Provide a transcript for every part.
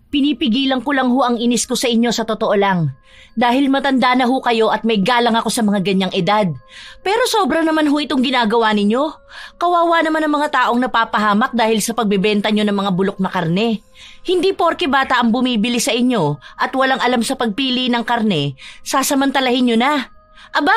Pinipigilan ko lang ho ang inis ko sa inyo sa totoo lang. Dahil matanda na ho kayo at may galang ako sa mga ganyang edad. Pero sobra naman ho itong ginagawa ninyo. Kawawa naman ang mga taong napapahamak dahil sa pagbebenta nyo ng mga bulok na karne. Hindi porke bata ang bumibili sa inyo at walang alam sa pagpili ng karne, sasamantalahin nyo na. Aba,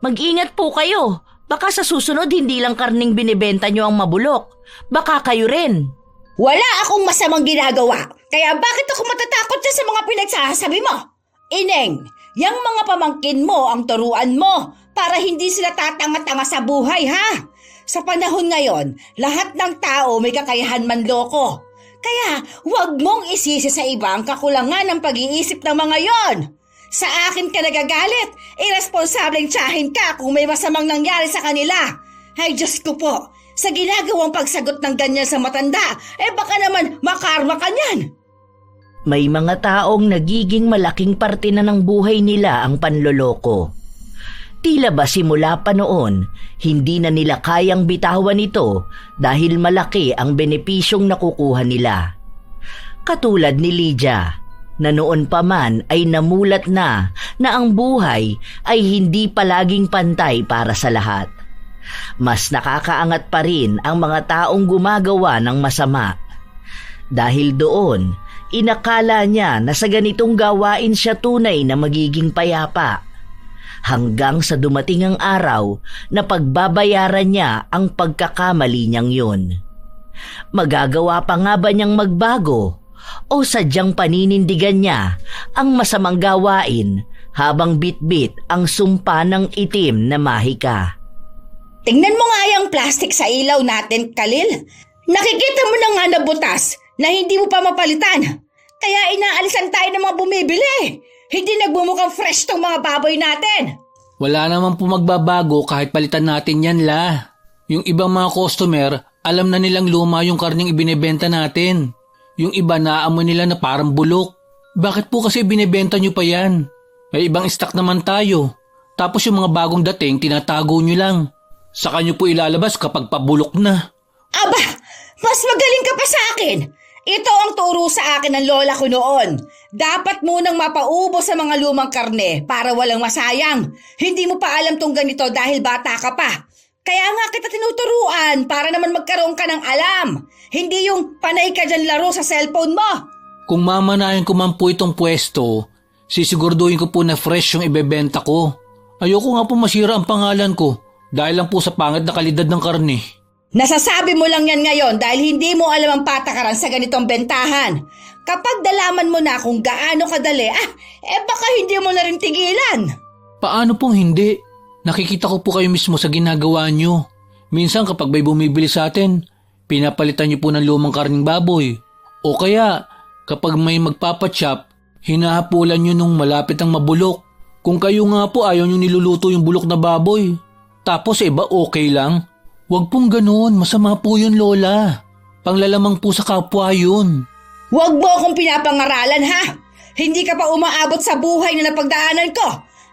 mag-ingat po kayo. Baka sa susunod hindi lang karning binibenta nyo ang mabulok. Baka kayo rin. Wala akong masamang ginagawa, kaya bakit ako matatakot sa mga pinagsasabi mo? Ineng, yang mga pamangkin mo ang turuan mo para hindi sila tatanga-tanga sa buhay, ha? Sa panahon ngayon, lahat ng tao may kakayahan manloko. Kaya huwag mong isisi sa iba ang kakulangan ng pag-iisip ng mga yon. Sa akin ka nagagalit, irresponsableng tiyahin ka kung may masamang nangyari sa kanila. Ay Diyos ko po, sa ginagawang pagsagot ng ganyan sa matanda, baka naman makarma ka niyan. May mga taong nagiging malaking parte na ng buhay nila ang panloloko. Tila ba simula pa noon, hindi na nila kayang bitawan ito dahil malaki ang benepisyong nakukuha nila. Katulad ni Lydia, na noon pa man ay namulat na ang buhay ay hindi palaging pantay para sa lahat. Mas nakakaangat pa rin ang mga taong gumagawa ng masama. Dahil doon, inakala niya na sa ganitong gawain siya tunay na magiging payapa. Hanggang sa dumating ang araw na pagbabayaran niya ang pagkakamali niyang yun. Magagawa pa nga ba niyang magbago o sadyang paninindigan niya ang masamang gawain habang bitbit ang sumpa ng itim na mahika? Tingnan mo nga yung plastic sa ilaw natin, Khalil. Nakikita mo na nga na butas na hindi mo pa mapalitan. Kaya inaalisan tayo ng mga bumibili. Hindi nagbumukhang fresh tong mga baboy natin. Wala naman po magbabago kahit palitan natin yan, La. Yung ibang mga customer, alam na nilang luma yung karneng ibinebenta natin. Yung iba naamoy nila na parang bulok. Bakit po kasi binebenta nyo pa yan? May ibang stock naman tayo. Tapos yung mga bagong dating, tinatago nyo lang. Saka nyo po ilalabas kapag pabulok na. Aba, mas magaling ka pa sa akin. Ito ang turo sa akin ng lola ko noon. Dapat munang mapaubos sa mga lumang karne para walang masayang. Hindi mo pa alam tong ganito dahil bata ka pa. Kaya nga kita tinuturuan para naman magkaroon ka ng alam. Hindi yung panay ka dyan laro sa cellphone mo. Kung mamanayan ko man po itong pwesto, sisiguraduhin ko po na fresh yung ibebenta ko. Ayoko nga po masira ang pangalan ko dahil lang po sa pangit na kalidad ng karne. Nasasabi mo lang yan ngayon dahil hindi mo alam ang patakaran sa ganitong bentahan. Kapag dalaman mo na kung gaano kadali, baka hindi mo na rin tigilan. Paano pong hindi? Nakikita ko po kayo mismo sa ginagawa nyo. Minsan kapag may bumibili sa atin, pinapalitan nyo po ng lumang karning baboy. O kaya, kapag may magpapachop, hinahapulan nyo nung malapit ang mabulok. Kung kayo nga po ayaw nyo niluluto yung bulok na baboy. Tapos ba okay lang? Huwag pong ganoon, masama po yun, Lola. Panglalamang po sa kapwa yun. Huwag mo akong pinapangaralan, ha? Hindi ka pa umaabot sa buhay na napagdaanan ko.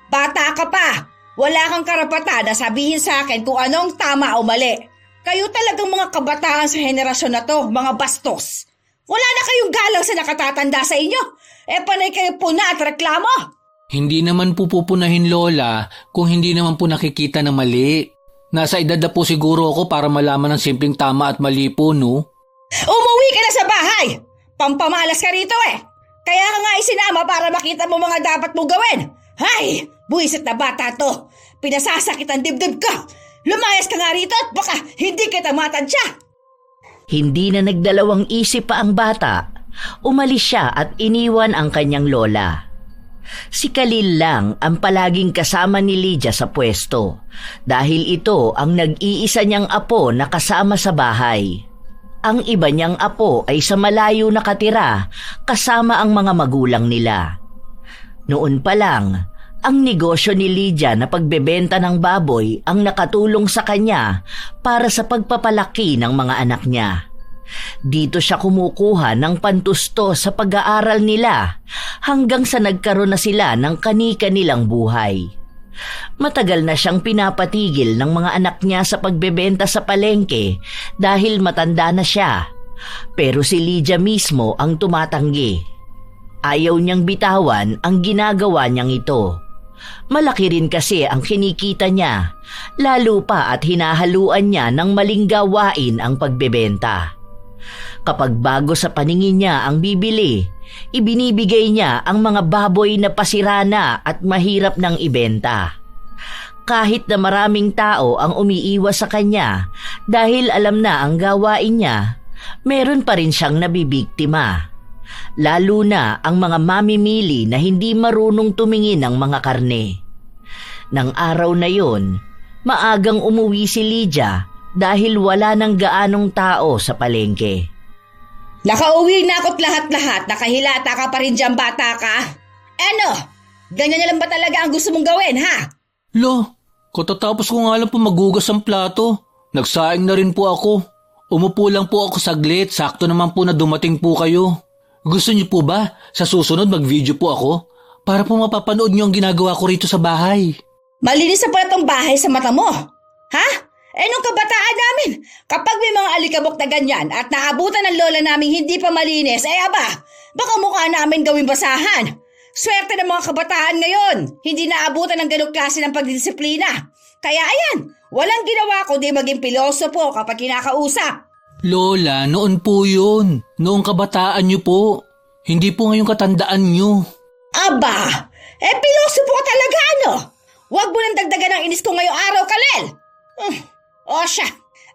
Bata ka pa. Wala kang karapatan na sabihin sa akin kung anong tama o mali. Kayo talagang mga kabataan sa henerasyon na to, mga bastos. Wala na kayong galang sa nakatatanda sa inyo. Panay kayo puna at reklamo. Hindi naman po pupunahin, Lola, kung hindi naman po nakikita na mali. Nasa edad na po siguro ako para malaman ng simpleng tama at mali po, no? Umuwi ka na sa bahay! Pampamalas ka rito Kaya ka nga isinama para makita mo mga dapat mo gawin. Hay! Buwisit na bata to. Pinasasakit ang dibdib ko. Lumayas ka nga rito at baka hindi kita matansya. Hindi na nagdalawang isip pa ang bata. Umalis siya at iniwan ang kanyang lola. Si Khalil lang ang palaging kasama ni Lydia sa pwesto dahil ito ang nag-iisa niyang apo na kasama sa bahay. Ang iba niyang apo ay sa malayo nakatira kasama ang mga magulang nila. Noon pa lang, ang negosyo ni Lydia na pagbebenta ng baboy ang nakatulong sa kanya para sa pagpapalaki ng mga anak niya. Dito siya kumukuha ng pantusto sa pag-aaral nila hanggang sa nagkaroon na sila ng kani-kanilang buhay. Matagal na siyang pinapatigil ng mga anak niya sa pagbebenta sa palengke dahil matanda na siya. Pero si Lydia mismo ang tumatanggi. ayaw niyang bitawan ang ginagawa niyang ito. Malaki rin kasi ang kinikita niya, lalo pa at hinahaluan niya ng maling gawain ang pagbebenta. Kapag bago sa paningin niya ang bibili, ibinibigay niya ang mga baboy na pasira na at mahirap ng ibenta. Kahit na maraming tao ang umiiwas sa kanya dahil alam na ang gawain niya, meron pa rin siyang nabibiktima. Lalo na ang mga mamimili na hindi marunong tumingin ng mga karne. Nang araw na yon, maagang umuwi si Lydia dahil wala nang gaanong tao sa palengke. Nakauwi na ako't lahat-lahat, nakahilata ka pa rin dyan, bata ka. Ano? Ganyan na lang ba talaga ang gusto mong gawin, ha? Lo, katatapos ko nga lang po magugas ang plato. Nagsaing na rin po ako. Umupo lang po ako saglit, sakto naman po na dumating po kayo. Gusto niyo po ba sa susunod mag-video po ako para po mapapanood niyo ang ginagawa ko rito sa bahay? Malinis na pala tong bahay sa mata mo. Ha? Nung kabataan namin, kapag may mga alikabok na ganyan at naabutan ng lola naming hindi pa malinis, baka mukha namin gawing basahan. Swerte ng mga kabataan ngayon, hindi naabutan ng ganong klase ng pagdidisiplina. Kaya ayan, walang ginawa ko di maging pilosopo kapag kinakausap. Lola, noon po yun. Noong kabataan niyo po. Hindi po ngayong katandaan niyo. Aba, pilosopo ka talaga, ano? Huwag mo nang dagdagan ang inis ko ngayong araw, Kalel. O siya,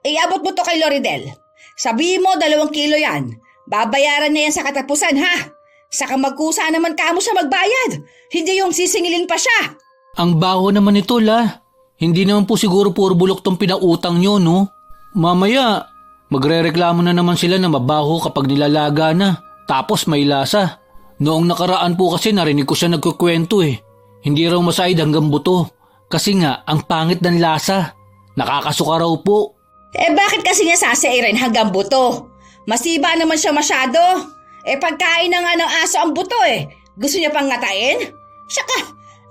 iabot mo to kay Loridel. Sabihin mo 2 kilo yan. Babayaran na yan sa katapusan, ha? Saka magkusa naman kamo siya magbayad. Hindi yung sisingilin pa siya. Ang baho naman ito, La. Hindi naman po siguro puro bulok tong pinautang niyo, no? Mamaya, magrereklamo na naman sila na mabaho kapag nilalaga na. Tapos may lasa. Noong nakaraan po kasi narinig ko siya nagkukwento eh. Hindi raw masaid hanggang buto. Kasi nga, ang pangit ng lasa. Nakakasuka raw po. Bakit kasi niya sasairin hanggang buto? Masiba naman siya masyado. Pagkain na nga ng aso ang buto eh. Gusto niya pang ngatain? Saka,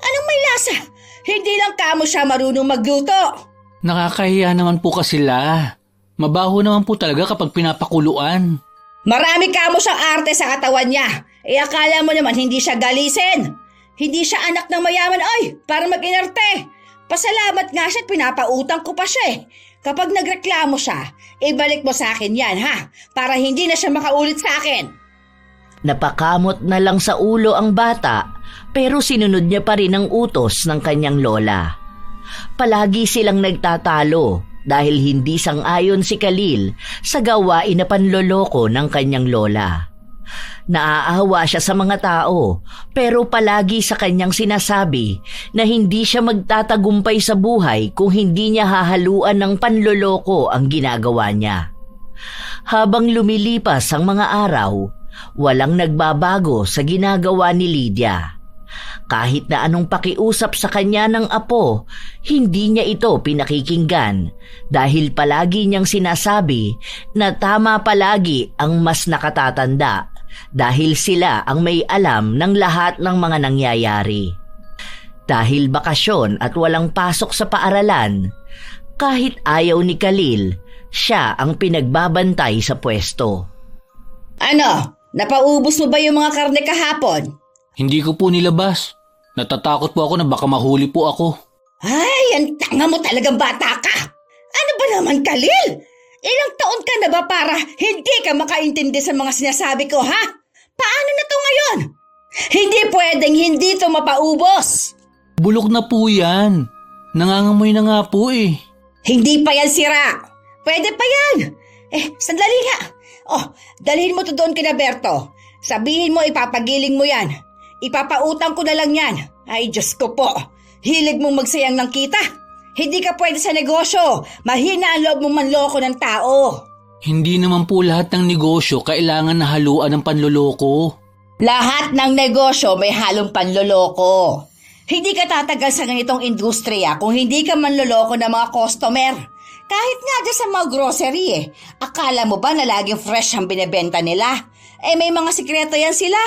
anong may lasa? Hindi lang kamo siya marunong magluto. Nakakahiya naman po kasi La. Mabaho naman po talaga kapag pinapakuluan. Marami kamo siyang arte sa katawan niya. Akala mo naman hindi siya galisin. Hindi siya anak ng mayaman, para mag-inarte. Pasalamat nga siya at pinapautang ko pa siya eh. Kapag nagreklamo siya, ibalik mo sa akin yan, ha? Para hindi na siya makaulit sa akin. Napakamot na lang sa ulo ang bata, pero sinunod niya pa rin ang utos ng kanyang lola. Palagi silang nagtatalo dahil hindi sang-ayon si Khalil sa gawain na panloloko ng kanyang lola. Naaawa siya sa mga tao, pero palagi sa kanyang sinasabi na hindi siya magtatagumpay sa buhay kung hindi niya hahaluan ng panloloko ang ginagawa niya. Habang lumilipas ang mga araw, walang nagbabago sa ginagawa ni Lydia. Kahit na anong pakiusap sa kanya ng apo, hindi niya ito pinakikinggan dahil palagi niyang sinasabi na tama palagi ang mas nakatatanda dahil sila ang may alam ng lahat ng mga nangyayari. Dahil bakasyon at walang pasok sa paaralan, kahit ayaw ni Khalil, siya ang pinagbabantay sa pwesto. Ano? Napaubos mo ba yung mga karne kahapon? Hindi ko po nilabas. Natatakot po ako na baka mahuli po ako. Ay, ang tanga mo talagang bata ka! Ano ba naman, Khalil? Ilang taon ka na ba para hindi ka makaintindi sa mga sinasabi ko, ha? Paano na to ngayon? Hindi pwedeng hindi to mapaubos. Bulok na po yan. Nangangamoy na nga po eh. Hindi pa yan sira. Pwede pa yan. Sandali nga. Dalhin mo to doon kina Berto. Sabihin mo ipapagiling mo yan. Ipapautang ko na lang yan. Ay, Diyos ko po. Hilig mong magsayang ng kita. Hindi ka pwede sa negosyo. Mahina ang loob mong manloko ng tao. Hindi naman po lahat ng negosyo kailangan na haluan ng panloloko. Lahat ng negosyo may halong panloloko. Hindi ka tatagal sa ganitong industriya kung hindi ka manloloko ng mga customer. Kahit nga dyan sa mga grocery Akala mo ba na laging fresh ang binebenta nila? May mga sikreto yan sila.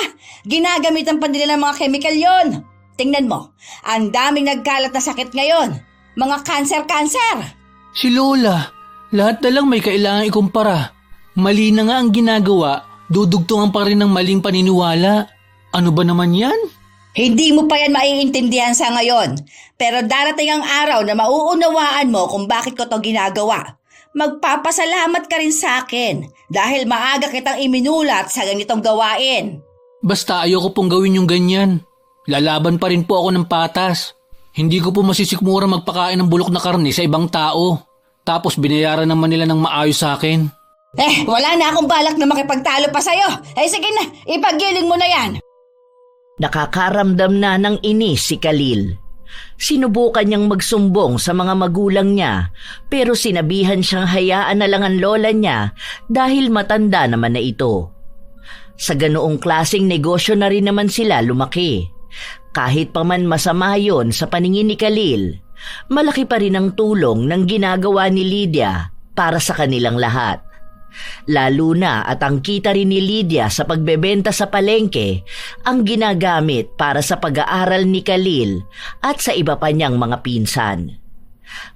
Ginagamitan pa nila ng mga chemical yon. Tingnan mo, ang daming nagkalat na sakit ngayon. Mga cancer. Si Lola, lahat na lang may kailangan ikumpara. Mali na nga ang ginagawa, dudugtungan pa rin ng maling paniniwala. Ano ba naman yan? Hindi mo pa yan maiintindihan sa ngayon. Pero darating ang araw na mauunawaan mo kung bakit ko to ginagawa. Magpapasalamat ka rin sa akin dahil maaga kitang iminulat sa ganitong gawain. Basta ayoko pong gawin yung ganyan. Lalaban pa rin po ako ng patas. Hindi ko po masisikmura magpakain ng bulok na karne sa ibang tao. Tapos binayaran naman nila ng maayos sa akin. Wala na akong balak na makipagtalo pa sa'yo. Sige na, ipaggiling mo na yan. Nakakaramdam na ng inis si Khalil. Sinubukan niyang magsumbong sa mga magulang niya pero sinabihan siyang hayaan na lang ang lola niya dahil matanda naman na ito. Sa ganoong klaseng negosyo na rin naman sila lumaki. Kahit pa man masama yon sa paningin ni Khalil, malaki pa rin ang tulong ng ginagawa ni Lydia para sa kanilang lahat. Lalo na at ang kita rin ni Lydia sa pagbebenta sa palengke ang ginagamit para sa pag-aaral ni Khalil at sa iba pa niyang mga pinsan.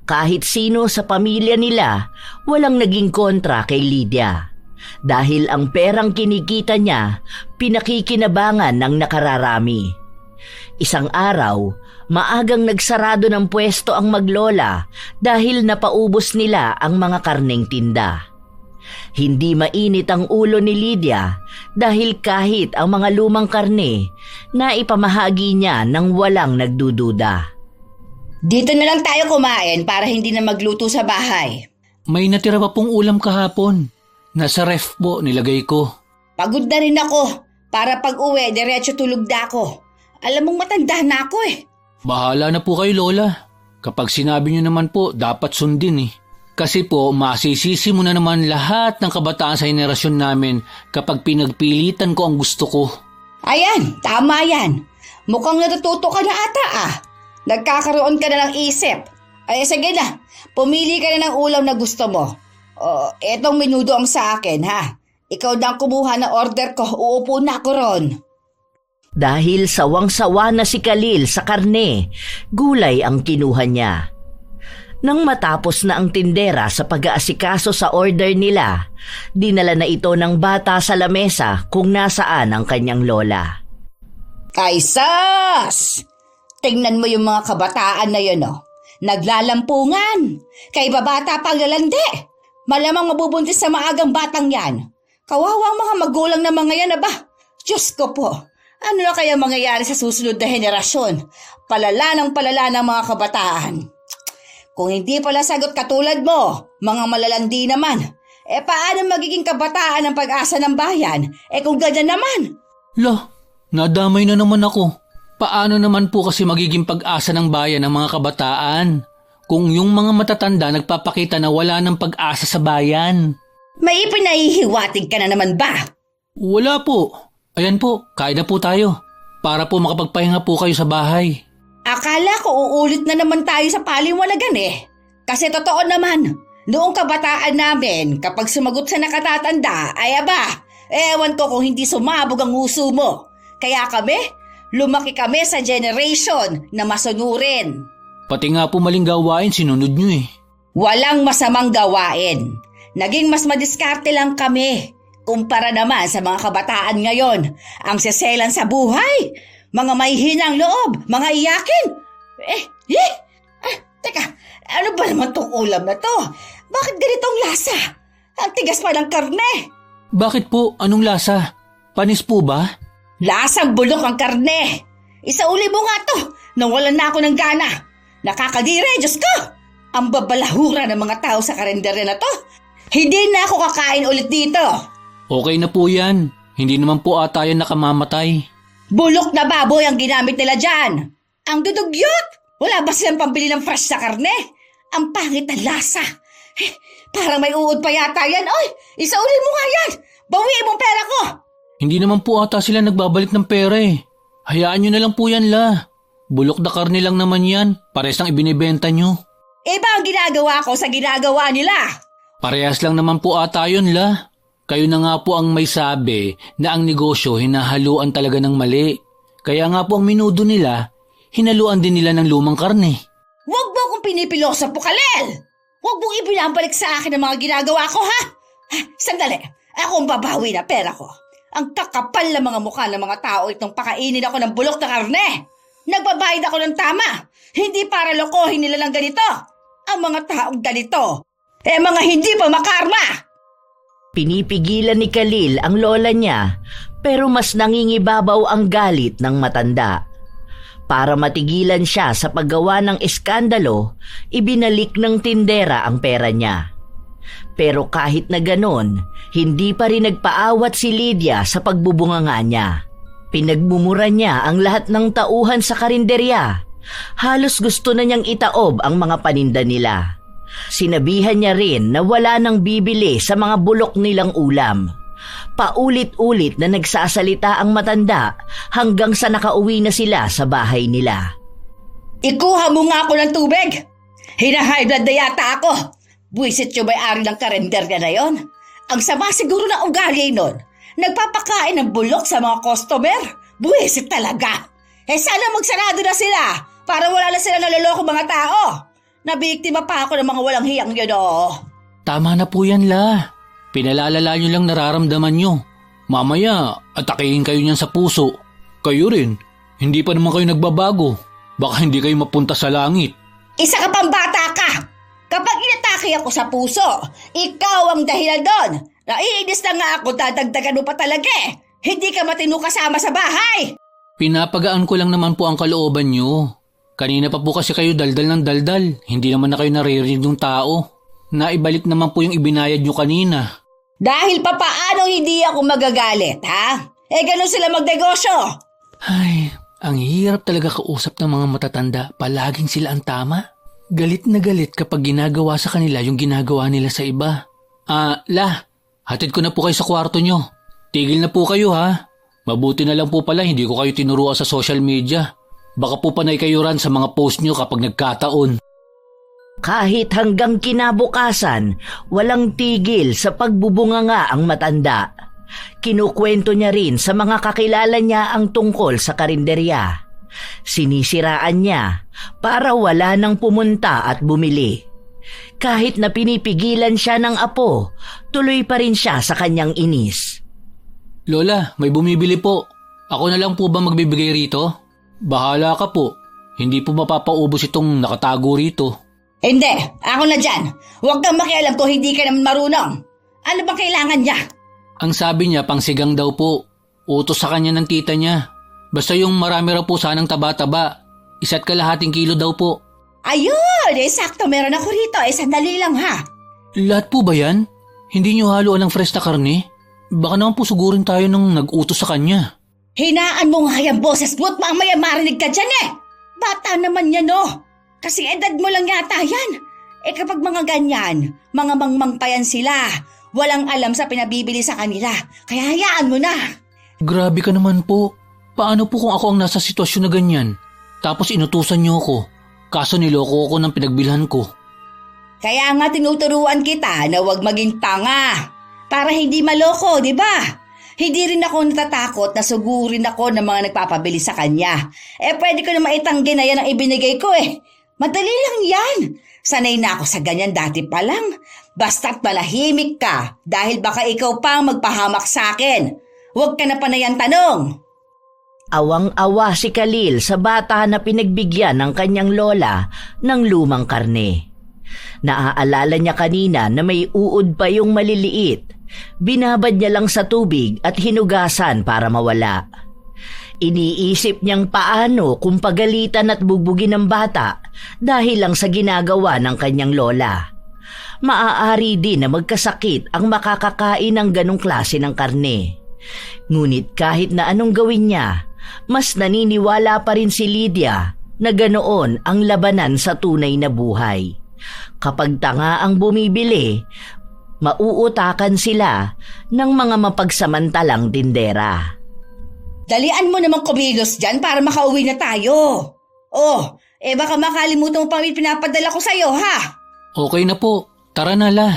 Kahit sino sa pamilya nila walang naging kontra kay Lydia dahil ang perang kinikita niya pinakikinabangan ng nakararami. Isang araw, maagang nagsarado ng pwesto ang maglola dahil napaubos nila ang mga karneng tinda. Hindi mainit ang ulo ni Lydia dahil kahit ang mga lumang karne, naipamahagi niya ng walang nagdududa. Dito na lang tayo kumain para hindi na magluto sa bahay. May natira pa pong ulam kahapon. Nasa ref po nilagay ko. Pagod na rin ako. Para pag-uwi, diretso tulog na ako. Alam mong matanda na ako eh. Bahala na po kayo, Lola. Kapag sinabi niyo naman po, dapat sundin eh. Kasi po, masisisi mo na naman lahat ng kabataan sa henerasyon namin kapag pinagpilitan ko ang gusto ko. Ayan, tama yan. Mukhang natututo ka na ata ah. Nagkakaroon ka na ng isip. Sige na, pumili ka na ng ulam na gusto mo. Etong menudo ang sa akin ha. Ikaw na ang kumuha ng order ko, uupo na ako ron. Dahil sawang-sawa na si Khalil sa karne, gulay ang kinuha niya. Nang matapos na ang tindera sa pag-aasikaso sa order nila, dinala na ito ng bata sa lamesa kung nasaan ang kanyang lola. Ay sus! Tingnan mo yung mga kabataan na yun oh. Naglalampungan. Kay babata pang lalande. Malamang mabubuntis sa maagang batang yan. Kawawang mga magulang na mga yan aba. Diyos ko po. Ano na kaya mangyayari sa susunod na henerasyon? Palala ng mga kabataan. Kung hindi pala sagot katulad mo, mga malalandi naman, paano magiging kabataan ang pag-asa ng bayan? Kung ganyan naman. Nadamay na naman ako. Paano naman po kasi magiging pag-asa ng bayan ng mga kabataan? Kung yung mga matatanda nagpapakita na wala ng pag-asa sa bayan. May ipinahihiwatig ka na naman ba? Wala po. Ayan po, kain na po tayo. Para po makapagpahinga po kayo sa bahay. Akala ko uulit na naman tayo sa paliwanagan eh. Kasi totoo naman, noong kabataan namin, kapag sumagot sa nakatatanda, ay aba, ewan ko kung hindi sumabog ang uso mo. Kaya lumaki kami sa generation na masunurin. Pati nga po maling gawain sinunod nyo eh. Walang masamang gawain. Naging mas madiskarte lang kami. Kumpara naman sa mga kabataan ngayon, ang seselan sa buhay. Mga may hinang loob, mga iyakin. Teka, ano ba naman tong ulam na to? Bakit ganitong lasa? Ang tigas pa ng karne. Bakit po? Anong lasa? Panis po ba? Lasang bulok ang karne. Isauli mo nga to, nang wala na ako ng gana. Nakakadire, Diyos ko. Ang babalahura ng mga tao sa karinderya na to. Hindi na ako kakain ulit dito. Okay na po yan. Hindi naman po ata yan nakamamatay. Bulok na baboy ang ginamit nila dyan. Ang dudugyot. Wala ba silang pambili ng fresh sa karne? Ang pangit na lasa. Parang may uod pa yata yan. Oy, isaulin mo nga yan. Bawiin mo pera ko. Hindi naman po ata sila nagbabalik ng pera eh. Hayaan nyo na lang po yan la. Bulok na karne lang naman yan. Parehas lang ibinibenta nyo. Iba ang ginagawa ko sa ginagawa nila. Parehas lang naman po ata yun la. Kayo na nga po ang may sabi na ang negosyo hinahaluan talaga ng mali. Kaya nga po ang minudo nila, hinaluan din nila ng lumang karne. Huwag mo akong pinipilosa po, Khalil! Huwag mong ibinabalik sa akin ang mga ginagawa ko, ha? Sandali, ako ang babawi na pera ko. Ang kakapal na mga mukha ng mga tao itong pakainin ako ng bulok na karne. Nagbabayad ako ng tama. Hindi para lokohin nila lang ganito. Ang mga taong ganito, mga hindi pa makarma. Pinipigilan ni Khalil ang lola niya pero mas nangingibabaw ang galit ng matanda. Para matigilan siya sa paggawa ng eskandalo, ibinalik ng tindera ang pera niya. Pero kahit na ganon, hindi pa rin nagpaawat si Lydia sa pagbubunganga niya. Pinagmumura niya ang lahat ng tauhan sa karinderya. Halos gusto na niyang itaob ang mga paninda nila. Sinabihan niya rin na wala nang bibili sa mga bulok nilang ulam. Paulit-ulit na nagsasalita ang matanda hanggang sa nakauwi na sila sa bahay nila. Ikuha mo nga ako ng tubig. Hina-high blood na yata ako. Buwisit yung may-ari ng karinderya na yon. Ang sama siguro ng ugali nun. Nagpapakain ng bulok sa mga customer. Buwisit talaga. Sana magsarado na sila para wala na sila naloloko mga tao. Nabiktima pa ako ng mga walang hiyang yun, oh. Tama na po yan, La. Pinalalala nyo lang nararamdaman nyo. Mamaya, atakihin kayo niyan sa puso. Kayo rin, hindi pa naman kayo nagbabago. Baka hindi kayo mapunta sa langit. Isa ka pang bata ka! Kapag inatake ako sa puso, ikaw ang dahilan doon. Naiinis na nga ako, dadagdagan mo pa talaga eh. Hindi ka matino kasama sa bahay. Pinapagaan ko lang naman po ang kalooban nyo. Kanina pa po kasi kayo daldal ng daldal. Hindi naman na kayo naririnig ng tao. Naibalik naman po yung ibinayad nyo kanina. Dahil papaano hindi ako magagalit, ha? Ganun sila magnegosyo. Ay, ang hirap talaga kausap ng mga matatanda. Palaging sila ang tama. Galit na galit kapag ginagawa sa kanila yung ginagawa nila sa iba. La, hatid ko na po kayo sa kwarto nyo. Tigil na po kayo, ha? Mabuti na lang po pala hindi ko kayo tinuruan sa social media. Baka po panay kayo ran sa mga post nyo kapag nagkataon. Kahit hanggang kinabukasan, walang tigil sa pagbubunganga ang matanda. Kinukwento niya rin sa mga kakilala niya ang tungkol sa karinderya. Sinisiraan niya para wala nang pumunta at bumili. Kahit na pinipigilan siya ng apo, tuloy pa rin siya sa kanyang inis. Lola, may bumibili po. Ako na lang po ba magbibigay rito? Bahala ka po. Hindi po mapapaubos itong nakatago rito. Hindi, ako na dyan. Huwag kang makialam kung hindi ka naman marunong. Ano ba kailangan niya? Ang sabi niya, pangsigang daw po. Utos sa kanya ng tita niya. Basta yung marami raw po sanang taba-taba. 1.5 kilo daw po. Ayun, sakto meron ako rito. Sandali lang ha. Lahat po ba yan? Hindi niyo haluan ng fresh na karne? Baka naman po sugurin tayo nung nag-utos sa kanya. Hinaan mo nga yung boses mo't mamaya marinig ka dyan eh. Bata naman yan oh. Kasi edad mo lang yata yan. Kapag mga ganyan, mga mangmang pa yan sila. Walang alam sa pinabibili sa kanila. Kaya hayaan mo na. Grabe ka naman po. Paano po kung ako ang nasa sitwasyon na ganyan? Tapos inutusan niyo ako. Kaso niloko ako ng pinagbilhan ko. Kaya nga tinuturuan kita na huwag maging tanga. Para hindi maloko, di ba? Hindi rin ako natatakot na sugurin ako ng mga nagpapabili sa kanya. Pwede ko na maitanggi na yan ang ibinigay ko eh. Madali lang yan. Sanay na ako sa ganyan dati pa lang. Basta't malahimik ka dahil baka ikaw pa ang magpahamak sa akin. Huwag ka na panayan tanong. Awang-awa si Khalil sa bata na pinagbigyan ng kanyang lola ng lumang karne. Naaalala niya kanina na may uod pa yung maliliit. Binabad niya lang sa tubig at hinugasan para mawala. Iniisip niyang paano kung pagalitan at bugbugin ng bata dahil lang sa ginagawa ng kanyang lola. Maaari din na magkasakit ang makakakain ng ganong klase ng karne. Ngunit kahit na anong gawin niya, mas naniniwala pa rin si Lydia na ganoon ang labanan sa tunay na buhay. Kapag tanga ang bumibili, mauutakan sila ng mga mapagsamantalang tindera. Dalian mo namang kumilos dyan para makauwi na tayo. Baka makalimutan mo pa may pinapadala ko sa'yo, ha? Okay na po. Tara na, La.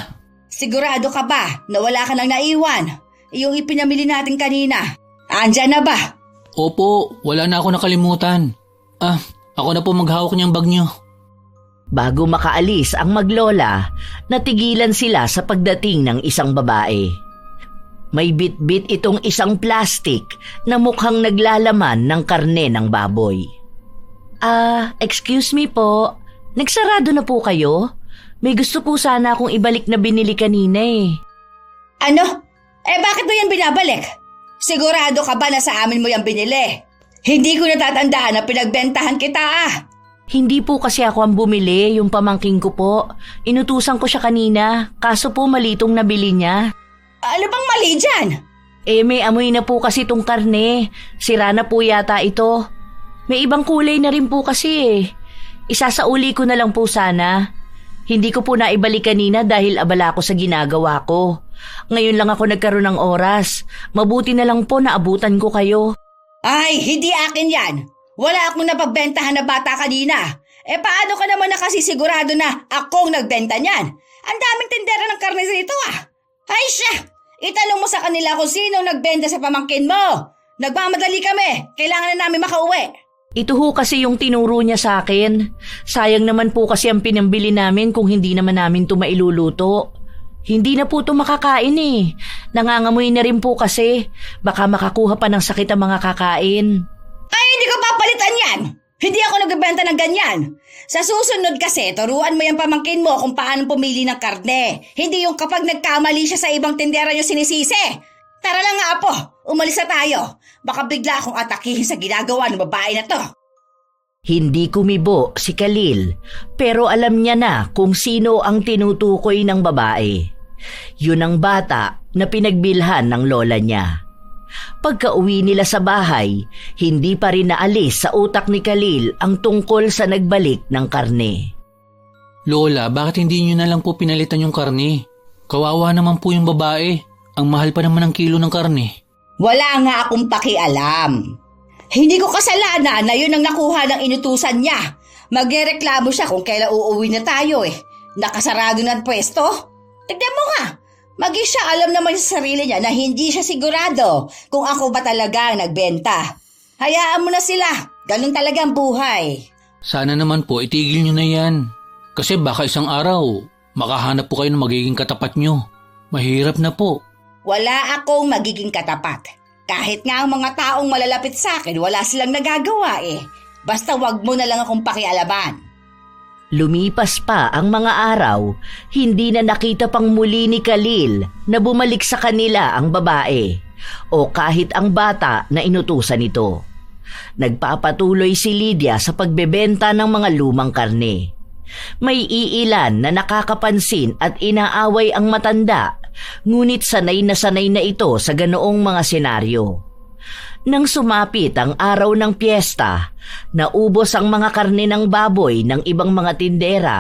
Sigurado ka ba na wala ka nang naiwan? Yung ipinamili natin kanina. Andyan na ba? Opo, wala na ako nakalimutan. Ako na po maghawak niyang bag niyo. Bago makaalis ang maglola, natigilan sila sa pagdating ng isang babae. May bit-bit itong isang plastik na mukhang naglalaman ng karne ng baboy. Excuse me po. Nagsarado na po kayo? May gusto po sana akong ibalik na binili kanina eh. Ano? Bakit mo yan binabalik? Sigurado ka ba na sa amin mo yan binili? Hindi ko natatandaan na pinagbentahan kita Hindi po kasi ako ang bumili, yung pamangking ko po. Inutusan ko siya kanina, kaso po malitong nabili niya. Ano bang mali dyan? May amoy na po kasi itong karne. Sira na po yata ito. May ibang kulay na rin po kasi eh. Isasauli ko na lang po sana. Hindi ko po naibalik kanina dahil abala ko sa ginagawa ko. Ngayon lang ako nagkaroon ng oras. Mabuti na lang po na abutan ko kayo. Ay, hindi akin yan. Wala akong napagbentahan na bata kanina. Paano ka naman nakasisigurado na akong nagbenta niyan? Ang daming tindera ng karne rito Ay siya! Itanong mo sa kanila kung sinong nagbenta sa pamangkin mo. Nagmamadali kami. Kailangan na namin makauwi. Ito ho kasi yung tinuro niya sa akin. Sayang naman po kasi ang pinambili namin kung hindi naman namin ito mailuluto. Hindi na po ito makakain eh. Nangangamoy na rin po kasi. Baka makakuha pa ng sakit ang mga kakain. Ay, hindi ko papalitan yan. Hindi ako nagbebenta ng ganyan. Sa susunod kasi, turuan mo yung pamangkin mo kung paano pumili ng karne. Hindi yung kapag nagkamali siya sa ibang tindera niyo sinisisi. Tara lang nga po, umalis na tayo. Baka bigla akong atakihin sa ginagawa ng babae na to. Hindi kumibo si Khalil, pero alam niya na kung sino ang tinutukoy ng babae. Yun ang bata na pinagbilhan ng lola niya. Pagka-uwi nila sa bahay, hindi pa rin naalis sa utak ni Khalil ang tungkol sa nagbalik ng karne. Lola, bakit hindi nyo na lang po pinalitan yung karne? Kawawa naman po yung babae. Ang mahal pa naman ng kilo ng karne. Wala nga akong pakialam. Hindi ko kasalanan na yun ang nakuha ng inutusan niya. Magreklamo siya kung kailan uuwi na tayo Nakasarado na ang pwesto. Tignan mo nga. Maging siya alam naman sa sarili niya na hindi siya sigurado kung ako ba talaga ang nagbenta. Hayaan mo na sila. Ganun talaga ang buhay. Sana naman po itigil nyo na yan. Kasi baka isang araw, makahanap po kayo ng magiging katapat nyo. Mahirap na po. Wala akong magiging katapat. Kahit nga ang mga taong malalapit sa akin, wala silang nagagawa Basta wag mo na lang akong pakialaman. Lumipas pa ang mga araw, hindi na nakita pang muli ni Khalil na bumalik sa kanila ang babae o kahit ang bata na inutusan nito. Nagpapatuloy si Lydia sa pagbebenta ng mga lumang karne. May iilan na nakakapansin at inaaway ang matanda, ngunit sanay na ito sa ganoong mga senaryo. Nang sumapit ang araw ng piyesta, naubos ang mga karne ng baboy ng ibang mga tindera,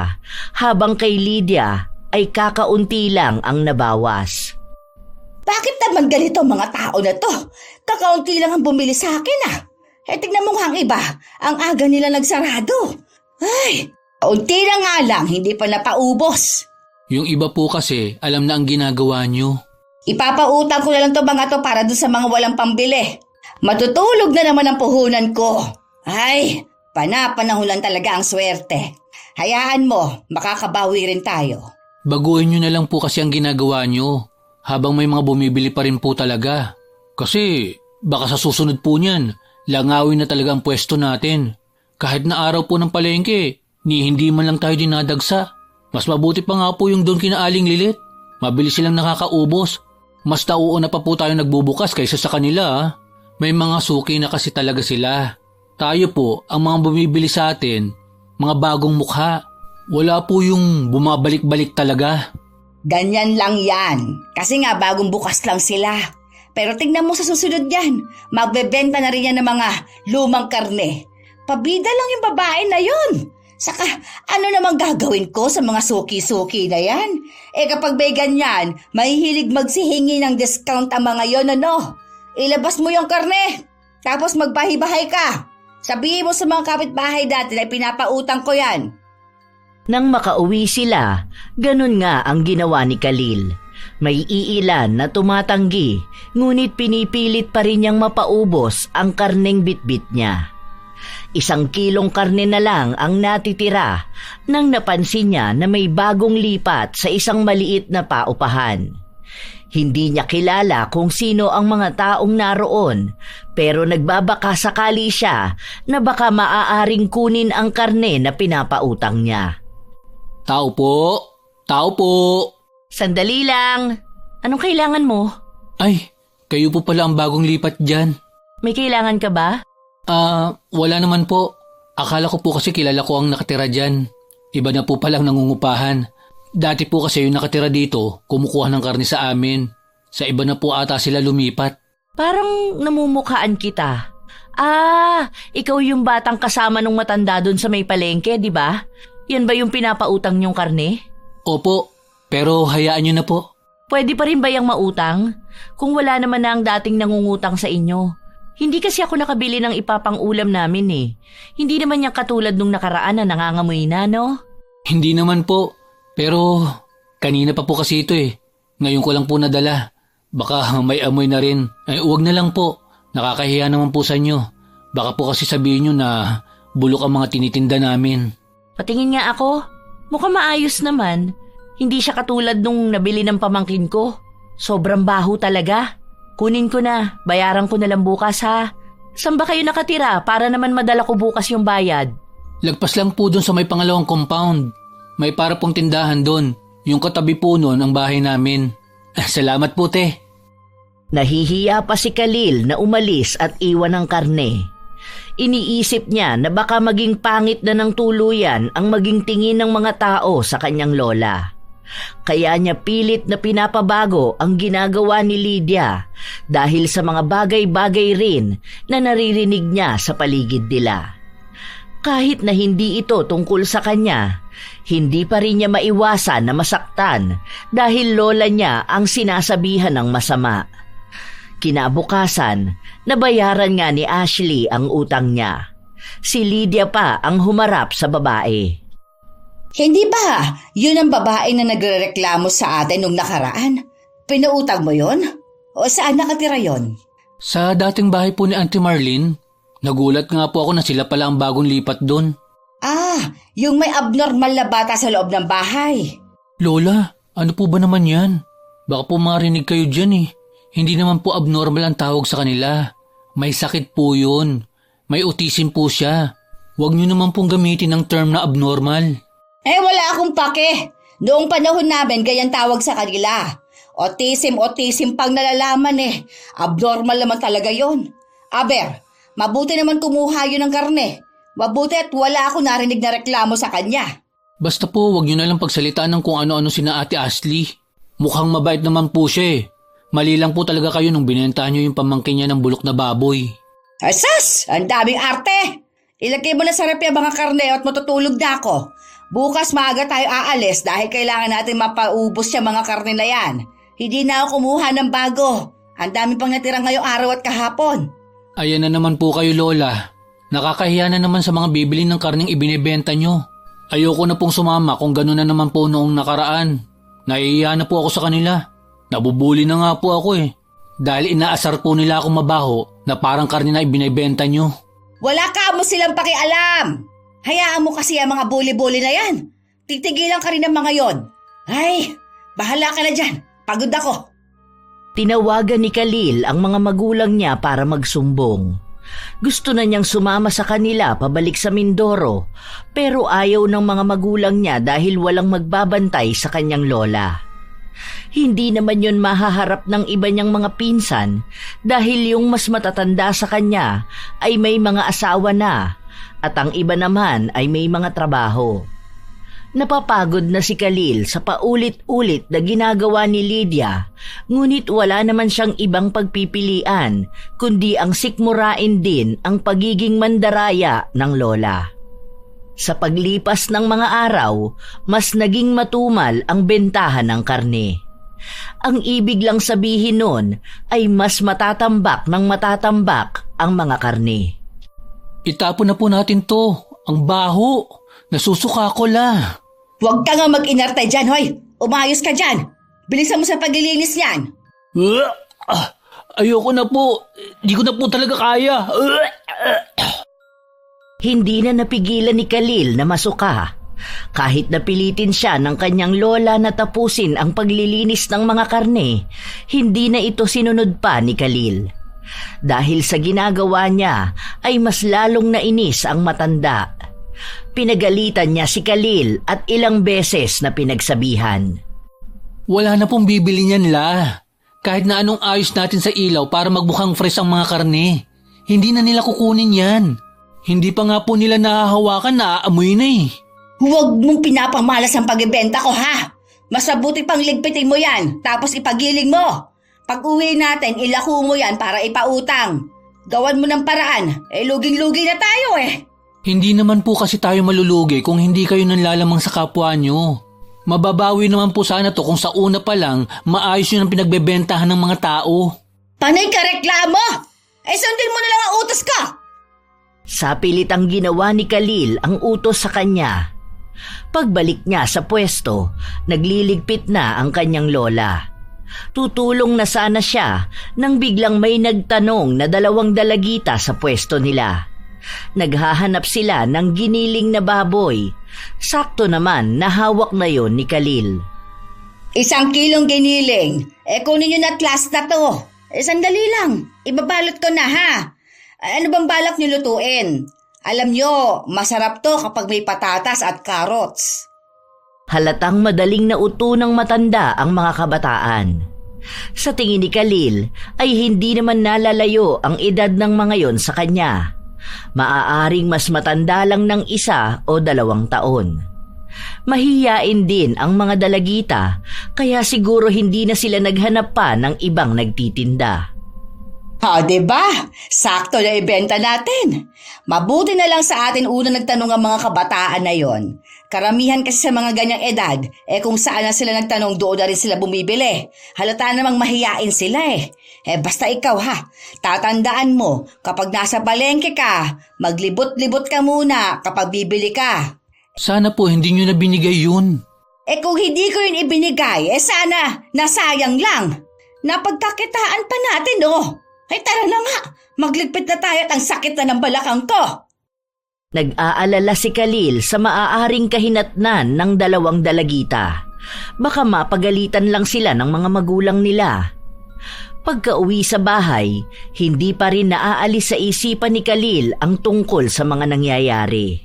habang kay Lydia ay kakaunti lang ang nabawas. Bakit naman ganito mga tao na to? Kakaunti lang ang bumili sa akin tignan mo nga ang iba, ang aga nila nagsarado. Ay, kaunti na nga lang, hindi pa napaubos. Yung iba po kasi, alam na ang ginagawa nyo. Ipapautang ko na lang to mga to para doon sa mga walang pambili. Matutulog na naman ang puhunan ko. Ay, panahon lang talaga ang swerte. Hayaan mo, makakabawi rin tayo. Baguhin nyo na lang po kasi ang ginagawa nyo, habang may mga bumibili pa rin po talaga. Kasi, baka sa susunod po niyan, langawin na talaga ang pwesto natin. Kahit na araw po ng palengke, hindi man lang tayo dinadagsa. Mas mabuti pa nga po yung doon kina Aling Lilit. Mabilis silang nakakaubos. Mas nauuna pa po tayo nagbubukas kaysa sa kanila. May mga suki na kasi talaga sila. Tayo po, ang mga bumibili sa atin, mga bagong mukha. Wala po yung bumabalik-balik talaga. Ganyan lang yan. Kasi nga bagong bukas lang sila. Pero tingnan mo sa susunod yan. Magbebenta na rin yan ng mga lumang karne. Pabida lang yung babae na yun. Saka ano namang gagawin ko sa mga suki-suki na yan? Kapag may ganyan, mahihilig magsihingi ng discount ang mga yon Ilabas mo yung karne, tapos magbahay-bahay ka. Sabihin mo sa mga kapitbahay dati na pinapautang ko yan. Nang makauwi sila, ganun nga ang ginawa ni Khalil. May iilan na tumatanggi, ngunit pinipilit pa rin niyang mapaubos ang karneng bitbit niya. 1 kilong karne na lang ang natitira nang napansin niya na may bagong lipat sa isang maliit na paupahan. Hindi niya kilala kung sino ang mga taong naroon, pero nagbabaka sakali siya na baka maaaring kunin ang karne na pinapautang niya. Tao po! Tao po! Sandali lang. Anong kailangan mo? Ay, kayo po pala ang bagong lipat dyan. May kailangan ka ba? Wala naman po. Akala ko po kasi kilala ko ang nakatira dyan. Iba na po palang nangungupahan. Dati po kasi yung nakatira dito, kumukuha ng karne sa amin. Sa iba na po ata sila lumipat. Parang namumukhaan kita. Ikaw yung batang kasama nung matanda doon sa may palengke, di ba? Yan ba yung pinapautang niyong karne? Opo, pero hayaan nyo na po. Pwede pa rin ba yung mautang? Kung wala naman na ang dating nangungutang sa inyo. Hindi kasi ako nakabili ng ipapang-ulam namin eh. Hindi naman yung katulad nung nakaraan na nangangamoy na, no? Hindi naman po. Pero kanina pa po kasi ito eh. Ngayon ko lang po nadala. Baka may amoy na rin. Ay, huwag na lang po. Nakakahiya naman po sa inyo. Baka po kasi sabihin nyo na bulok ang mga tinitinda namin. Patingin nga ako. Mukhang maayos naman. Hindi siya katulad nung nabili ng pamangkin ko. Sobrang baho talaga. Kunin ko na. Bayaran ko na lang bukas ha. Saan ba kayo nakatira para naman madala ko bukas yung bayad? Lagpas lang po dun sa may pangalawang compound. May para pong tindahan dun. Yung katabi po nun ang bahay namin. Salamat po, te. Nahihiya pa si Khalil na umalis at iwan ang karne. Iniisip niya na baka maging pangit na ng tuluyan ang maging tingin ng mga tao sa kanyang lola. Kaya niya pilit na pinapabago ang ginagawa ni Lydia dahil sa mga bagay-bagay rin na naririnig niya sa paligid nila. Kahit na hindi ito tungkol sa kanya, hindi pa rin niya maiwasan na masaktan dahil lola niya ang sinasabihan ng masama. Kinabukasan, nabayaran nga ni Ashley ang utang niya. Si Lydia pa ang humarap sa babae. Hindi ba yun ang babae na nagrereklamo sa atin nung nakaraan? Pinautang mo yun? O saan nakatira yon? Sa dating bahay po ni Auntie Marlene, nagulat nga po ako na sila pala ang bagong lipat doon. Yung may abnormal na bata sa loob ng bahay. Lola, ano po ba naman yan? Baka po marinig kayo dyan eh. Hindi naman po abnormal ang tawag sa kanila. May sakit po yun. May autism po siya. Huwag niyo naman pong gamitin ang term na abnormal. Wala akong pake. Noong panahon namin, ganyan tawag sa kanila. Autism pang nalalaman eh. Abnormal naman talaga yon. Aber, mabuti naman kumuha yun ng karne. Mabuti at wala ako narinig na reklamo sa kanya. Basta po, huwag niyo na lang pagsalitaan ng kung ano-ano sina Ate Ashley. Mukhang mabait naman po siya eh. Mali lang po talaga kayo nung binentahan niyo yung pamangkin niya ng bulok na baboy. Asas! Ang daming arte! Ilagay mo na sa rep ang mga karne at matutulog na ako. Bukas maaga tayo aalis dahil kailangan natin mapaubos yung mga karne na yan. Hindi na ako kumuha ng bago. Ang dami pang natira ngayong araw at kahapon. Ayan na naman po kayo, Lola. Nakakahiya na naman sa mga bibili ng karneng ibinebenta nyo. Ayoko na pong sumama kung gano'n na naman po noong nakaraan. Naiiya na po ako sa kanila. Nabubuli na nga po ako eh. Dahil inaasar po nila akong mabaho na parang karne na ibinebenta nyo. Wala ka mo silang pakialam. Hayaan mo kasi ang mga bully-bully na yan. Titigilan ka rin ng mga yon. Ay, bahala ka na dyan. Pagod ako. Tinawagan ni Khalil ang mga magulang niya para magsumbong. Gusto na niyang sumama sa kanila pabalik sa Mindoro, pero ayaw ng mga magulang niya dahil walang magbabantay sa kanyang lola. Hindi naman yun mahaharap ng iba niyang mga pinsan dahil yung mas matatanda sa kanya ay may mga asawa na at ang iba naman ay may mga trabaho. Napapagod na si Khalil sa paulit-ulit na ginagawa ni Lydia, ngunit wala naman siyang ibang pagpipilian kundi ang sikmurain din ang pagiging mandaraya ng lola. Sa paglipas ng mga araw, mas naging matumal ang bentahan ng karne. Ang ibig lang sabihin nun ay mas matatambak ng matatambak ang mga karne. Itapon na po natin to. Ang baho. Nasusuka ko la. Huwag ka nga mag-inarte dyan, hoy. Umayos ka dyan. Bilisan mo sa paglilinis niyan. Ayoko na po. Di ko na po talaga kaya. Hindi na napigilan ni Khalil na masuka. Kahit napilitin siya ng kanyang lola na tapusin ang paglilinis ng mga karne, hindi na ito sinunod pa ni Khalil. Dahil sa ginagawa niya ay mas lalong nainis ang matanda. Pinagalitan niya si Khalil at ilang beses na pinagsabihan. Wala na pong bibili niyan, La. Kahit na anong ayos natin sa ilaw para magmukhang fresh ang mga karne. Hindi na nila kukunin yan. Hindi pa nga po nila nahahawakan, naaamoy na eh. Huwag mong pinapamalas ang pagbebenta ko, ha? Mas mabuti pang ligpitin mo yan, tapos ipagiling mo. Pag uwi natin, ilako mo yan para ipautang. Gawan mo ng paraan, luging-lugi na tayo eh. Hindi naman po kasi tayo malulugi kung hindi kayo nanlalamang sa kapwa nyo. Mababawi naman po sana to kung sa una pa lang maayos yun ang pinagbebentahan ng mga tao. Panay ka reklamo! Sundin mo na lang ang utos ka! Sa pilitang ginawa ni Khalil ang utos sa kanya. Pagbalik niya sa pwesto, nagliligpit na ang kanyang lola. Tutulong na sana siya nang biglang may nagtanong na 2 dalagita sa pwesto nila. Naghahanap sila ng giniling na baboy. Sakto naman na hawak na yon ni Khalil. 1 kilong giniling. Kunin nyo na class na to. Sandali lang. Ibabalot ko na, ha? Ano bang balak nyo lutuin? Alam nyo, masarap to kapag may patatas at carrots. Halatang madaling nauto ng matanda ang mga kabataan. Sa tingin ni Khalil ay hindi naman nalalayo ang edad ng mga yon sa kanya. Maaaring mas matanda lang ng 1 o 2 taon. Mahiyain din ang mga dalagita kaya siguro hindi na sila naghanap pa ng ibang nagtitinda. Diba? Sakto na ibenta natin. Mabuti na lang sa atin unang nagtanong ang mga kabataan na yon. Karamihan kasi sa mga ganyang edad, kung saan na sila nagtanong doon na rin sila bumibili. Halata namang mahiyain sila eh. Basta ikaw ha, tatandaan mo, kapag nasa palengke ka, maglibot-libot ka muna kapag bibili ka. Sana po hindi nyo na binigay yun. Kung hindi ko yun ibinigay, sana nasayang lang. Napagkakitaan pa natin oh. Tara na nga, magligpit na tayo at ang sakit na ng balakang ko. Nag-aalala si Khalil sa maaaring kahinatnan ng 2 dalagita. Baka mapagalitan lang sila ng mga magulang nila. Pagka-uwi sa bahay, hindi pa rin naaalis sa isipan ni Khalil ang tungkol sa mga nangyayari.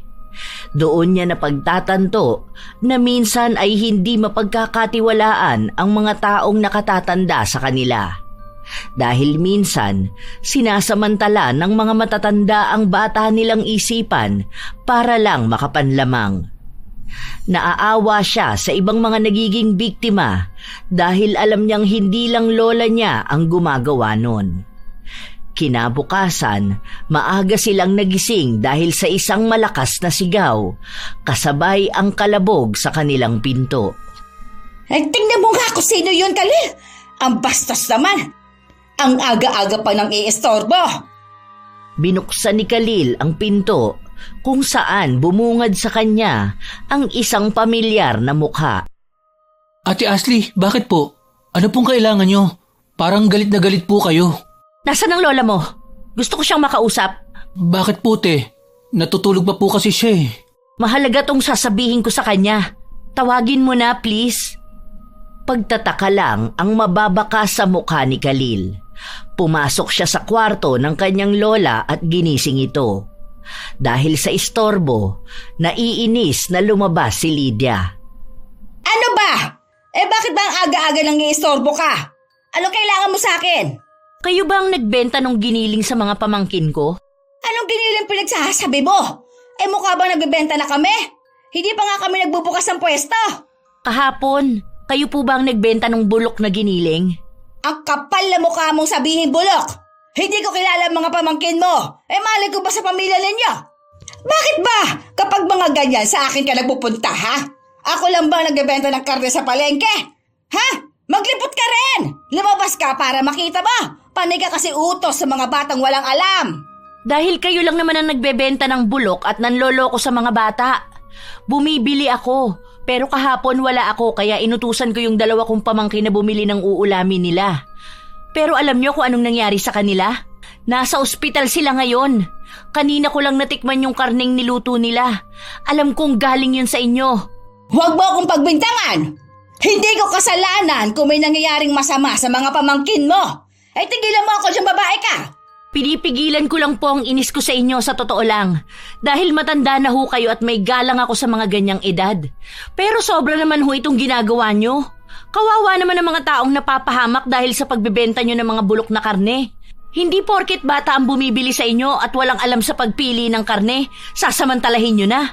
Doon niya napagtatanto na minsan ay hindi mapagkakatiwalaan ang mga taong nakatatanda sa kanila. Dahil minsan, sinasamantala ng mga matatanda ang bata nilang isipan para lang makapanlamang. Naaawa siya sa ibang mga nagiging biktima dahil alam niyang hindi lang lola niya ang gumagawa nun. Kinabukasan, maaga silang nagising dahil sa isang malakas na sigaw, kasabay ang kalabog sa kanilang pinto. Tingnan mo nga kung sino yun, Khalil! Ang bastos naman! Ang aga-aga pa ng iistorbo! Binuksan ni Khalil ang pinto kung saan bumungad sa kanya ang isang pamilyar na mukha. Ate Ashley, bakit po? Ano pong kailangan nyo? Parang galit na galit po kayo. Nasaan ang lola mo? Gusto ko siyang makausap. Bakit po, te? Natutulog pa po kasi siya eh. Mahalaga tong sasabihin ko sa kanya. Tawagin mo na, please. Pagtataka lang ang mababaka sa mukha ni Khalil. Pumasok siya sa kwarto ng kanyang lola at ginising ito. Dahil sa istorbo, naiinis na lumabas si Lydia. Ano ba? Bakit ba ang aga-aga nang iistorbo ka? Ano kailangan mo sa akin? Kayo ba ang nagbenta ng giniling sa mga pamangkin ko? Anong giniling pinagsasabi mo? Mukha bang nagbebenta na kami? Hindi pa nga kami nagbubukas ng pwesto. Kahapon, kayo po ba ang nagbenta ng bulok na giniling? Ang kapal na mukha mong sabihin bulok. Hindi ko kilala ang mga pamangkin mo. Malay ko ba sa pamilya ninyo? Bakit ba kapag mga ganyan sa akin ka nagpupunta, ha? Ako lang ba nagbebenta ng karne sa palengke? Ha? Maglipot ka rin! Lumabas ka para makita mo. Panay ka kasi utos sa mga batang walang alam. Dahil kayo lang naman ang nagbebenta ng bulok at nanloloko sa mga bata. Bumibili ako, pero kahapon wala ako kaya inutusan ko yung 2 kong pamangkin na bumili ng uulamin nila. Pero alam niyo kung anong nangyari sa kanila? Nasa ospital sila ngayon. Kanina ko lang natikman yung karneng niluto nila. Alam kong galing yun sa inyo. Huwag mo akong pagbintangan! Hindi ko kasalanan kung may nangyayaring masama sa mga pamangkin mo. Ay tigilan mo ako dyan, babae ka! Pinipigilan ko lang po ang inis ko sa inyo sa totoo lang. Dahil matanda na ho kayo at may galang ako sa mga ganyang edad. Pero sobra naman ho itong ginagawa nyo. Kawawa naman ang mga taong napapahamak dahil sa pagbebenta nyo ng mga bulok na karne. Hindi porket bata ang bumibili sa inyo at walang alam sa pagpili ng karne, sasamantalahin nyo na.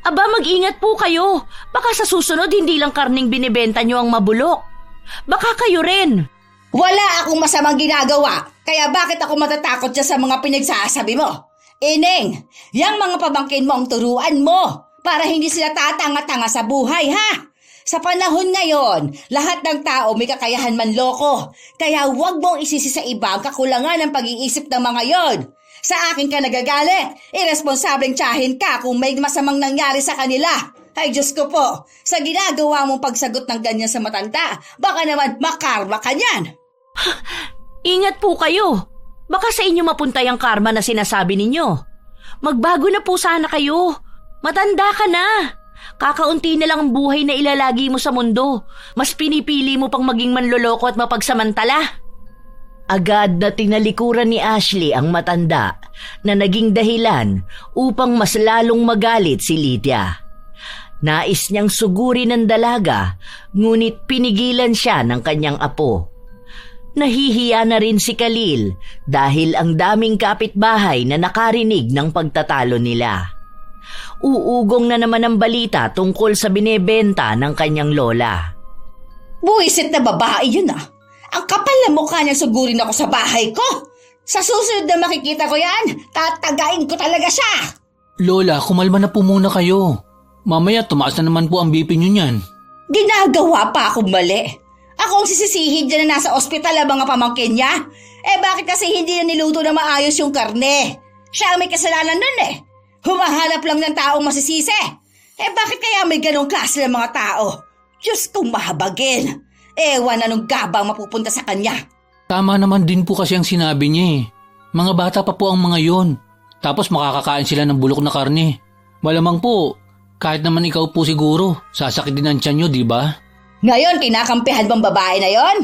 Aba, mag-ingat po kayo. Baka sa susunod hindi lang karning binibenta nyo ang mabulok. Baka kayo rin. Wala akong masamang ginagawa, kaya bakit ako matatakot dyan sa mga pinagsasabi mo? Ineng, yang mga pamangkin mo ang turuan mo para hindi sila tatanga-tanga sa buhay, ha? Sa panahon ngayon, lahat ng tao may kakayahan manloko, kaya huwag mong isisi sa iba ang kakulangan ng pag-iisip ng mga yon. Sa akin ka nagagalit, irresponsableng tiyahin ka kung may masamang nangyari sa kanila. Ay Diyos ko po, sa ginagawa mong pagsagot ng ganyan sa matanda, baka naman makarma ka niyan. Ingat po kayo. Baka sa inyo mapunta yung karma na sinasabi ninyo. Magbago na po sana kayo. Matanda ka na. Kakaunti na lang ang buhay na ilalagi mo sa mundo. Mas pinipili mo pang maging manloloko at mapagsamantala. Agad na tinalikuran ni Ashley ang matanda na naging dahilan upang mas lalong magalit si Lydia. Nais niyang sugurin ng dalaga, ngunit pinigilan siya ng kanyang apo. Nahihiya na rin si Khalil dahil ang daming kapitbahay na nakarinig ng pagtatalo nila. Uugong na naman ang balita tungkol sa binebenta ng kanyang lola. Buwisit na babae yun ah. Ang kapal na mukha niya sugurin ako sa bahay ko. Sa susunod na makikita ko yan, tatagain ko talaga siya. Lola, kumalma na po muna kayo. Mamaya tumaas na naman po ang BP nyo niyan. Ginagawa pa akong mali. Ako ang sisisihin dyan na nasa ospital ang mga pamangkin niya. Bakit kasi hindi na niluto na maayos yung karne? Siya ang may kasalanan nun eh. Humahanap lang ng taong masisisi. Bakit kaya may ganong klase ng mga tao? Diyos kong mahabagin. Ewan anong gabang mapupunta sa kanya. Tama naman din po kasi ang sinabi niya eh. Mga bata pa po ang mga yon. Tapos makakakain sila ng bulok na karne. Malamang po, kahit naman ikaw po siguro, sasakit din ang tiyan nyo, di ba? Ngayon, kinakampihan bang babae na yon?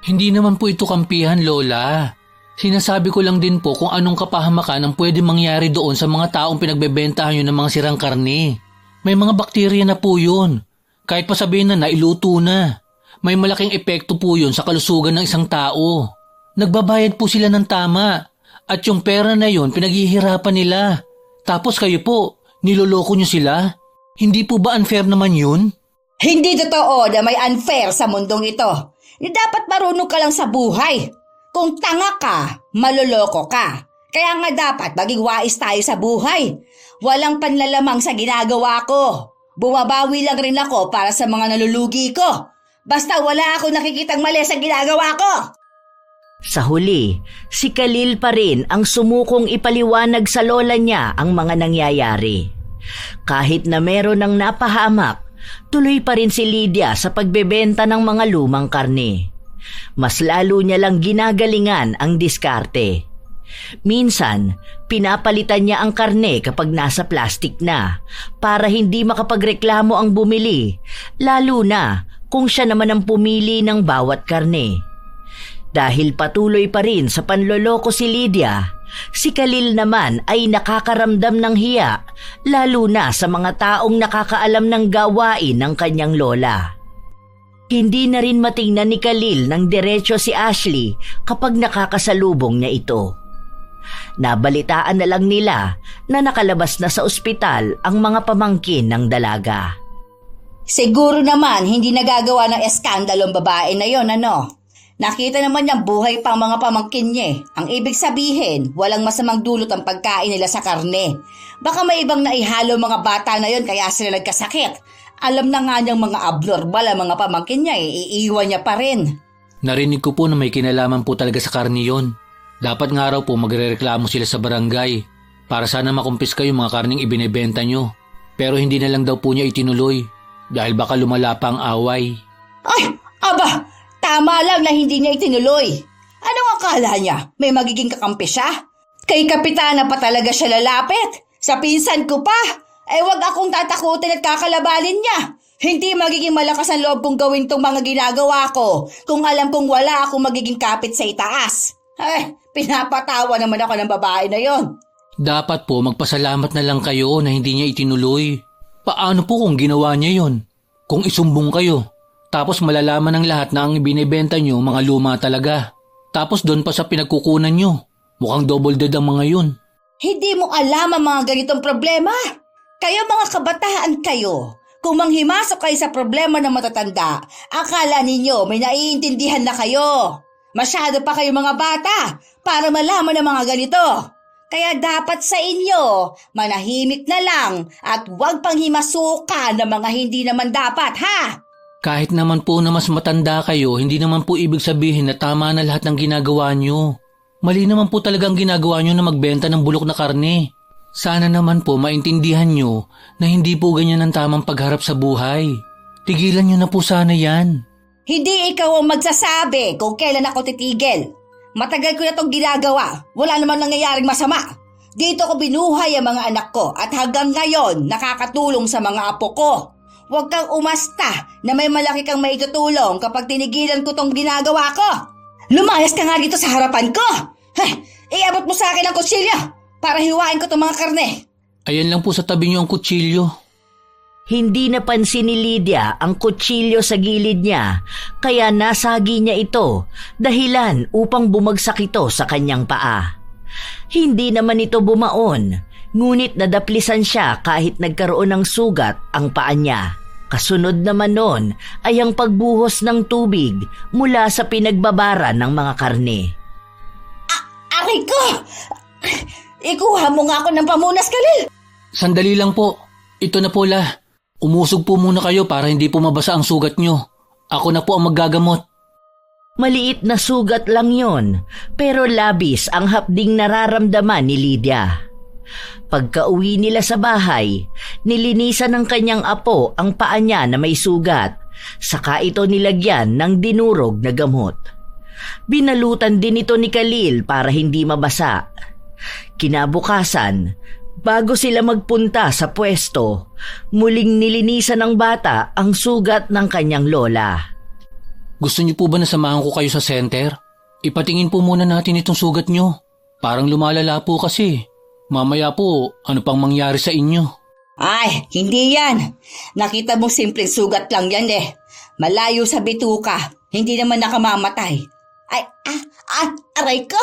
Hindi naman po ito kampihan, Lola. Sinasabi ko lang din po kung anong kapahamakan ang pwede mangyari doon sa mga taong pinagbebentahan nyo ng mga sirang karne. May mga bakterya na po yun. Kahit pa sabihin na nailuto na. May malaking epekto po yun sa kalusugan ng isang tao. Nagbabayad po sila ng tama. At yung pera na yun, pinaghihirapan nila. Tapos kayo po, niloloko nyo sila? Hindi po ba unfair naman yun? Hindi totoo na may unfair sa mundong ito. Dapat marunong ka lang sa buhay. Kung tanga ka, maloloko ka. Kaya nga dapat maging wais tayo sa buhay. Walang panlalamang sa ginagawa ko. Bumabawi lang rin ako para sa mga nalulugi ko. Basta wala ako nakikitang mali sa ginagawa ko. Sa huli, si Khalil pa rin ang sumukong ipaliwanag sa lola niya ang mga nangyayari. Kahit na meron ng napahamak, tuloy pa rin si Lydia sa pagbebenta ng mga lumang karne. Mas lalo niya lang ginagalingan ang diskarte. Minsan, pinapalitan niya ang karne kapag nasa plastik na para hindi makapagreklamo ang bumili, lalo na kung siya naman ang pumili ng bawat karne. Dahil patuloy pa rin sa panloloko si Lydia, si Khalil naman ay nakakaramdam ng hiya, lalo na sa mga taong nakakaalam ng gawain ng kanyang lola. Hindi na rin matingnan ni Khalil ng diretso si Ashley kapag nakakasalubong niya ito. Nabalitaan na lang nila na nakalabas na sa ospital ang mga pamangkin ng dalaga. Siguro naman hindi nagagawa ng eskandalong babae na yon, ano? Nakita naman niyang buhay pang mga pamangkin niya. Ang ibig sabihin, walang masamang dulot ang pagkain nila sa karne. Baka may ibang naihalo mga bata na yon kaya sila nagkasakit. Alam na nga niyang mga abnormal ang mga pamangkin niya iiwan niya pa rin. Narinig ko po na may kinalaman po talaga sa karne yon. Dapat nga raw po magrereklamo sila sa barangay para sana makumpiska yung mga karning ibinebenta nyo. Pero hindi na lang daw po niya itinuloy dahil baka lumala pa ang away. Ay, aba! Tama lang na hindi niya itinuloy. Anong akala niya? May magiging kakampi siya? Kay Kapitana pa talaga siya lalapit. Sa pinsan ko pa. Wag akong tatakutin at kakalabanin niya. Hindi magiging malakas ang loob kong gawin tong mga ginagawa ko kung alam kong wala akong magiging kapit sa itaas. Pinapatawa naman ako ng babae na yon. Dapat po magpasalamat na lang kayo na hindi niya itinuloy. Paano po kung ginawa niya yon? Kung isumbong kayo, tapos malalaman ng lahat na ang ibinibenta niyo mga luma talaga. Tapos doon pa sa pinagkukunan niyo, mukhang double dead ang mga yun. Hindi mo alam ang mga ganitong problema. Kayo mga kabataan kayo, kung manghimasok kayo sa problema ng matatanda, akala ninyo may naiintindihan na kayo. Masyado pa kayo mga bata para malaman ang mga ganito. Kaya dapat sa inyo, manahimik na lang at huwag pang himasukan ng mga hindi naman dapat, ha? Kahit naman po na mas matanda kayo, hindi naman po ibig sabihin na tama na lahat ng ginagawa niyo. Mali naman po talagang ginagawa niyo na magbenta ng bulok na karne. Sana naman po maintindihan niyo na hindi po ganyan ang tamang pagharap sa buhay. Tigilan niyo na po sana yan. Hindi ikaw ang magsasabi kung kailan ako titigil. Matagal ko na itong ginagawa. Wala naman nangyayaring masama. Dito ko binuhay ang mga anak ko at hanggang ngayon nakakatulong sa mga apo ko. Huwag kang umasta na may malaki kang maitutulong kapag tinigilan ko itong ginagawa ko. Lumayas ka nga dito sa harapan ko. Iabot mo sa akin ang kutsilyo para hiwain ko itong mga karne. Ayan lang po sa tabi niyo ang kutsilyo. Hindi napansin ni Lydia ang kutsilyo sa gilid niya, kaya nasagi niya ito, dahilan upang bumagsak ito sa kanyang paa. Hindi naman ito bumaon, ngunit nadaplisan siya kahit nagkaroon ng sugat ang paa niya. Kasunod naman nun ay ang pagbuhos ng tubig mula sa pinagbabara ng mga karne. Aray ko! Ikuha mo nga ako ng pamunas, Khalil! Sandali lang po. Ito na po la. Umusog po muna kayo para hindi po mabasa ang sugat nyo. Ako na po ang maggagamot. Maliit na sugat lang yon, pero labis ang hapding nararamdaman ni Lydia. Pagka-uwi nila sa bahay, nilinisan ng kanyang apo ang paa niya na may sugat, saka ito nilagyan ng dinurog na gamot. Binalutan din ito ni Khalil para hindi mabasa. Kinabukasan, bago sila magpunta sa pwesto, muling nilinisan ng bata ang sugat ng kanyang lola. Gusto niyo po ba na samahan ko kayo sa center? Ipatingin po muna natin itong sugat nyo. Parang lumalala po kasi. Mamaya po, ano pang mangyari sa inyo? Ay, hindi yan. Nakita mo simpleng sugat lang yan eh. Malayo sa bituka. Hindi naman nakamamatay. Aray ko!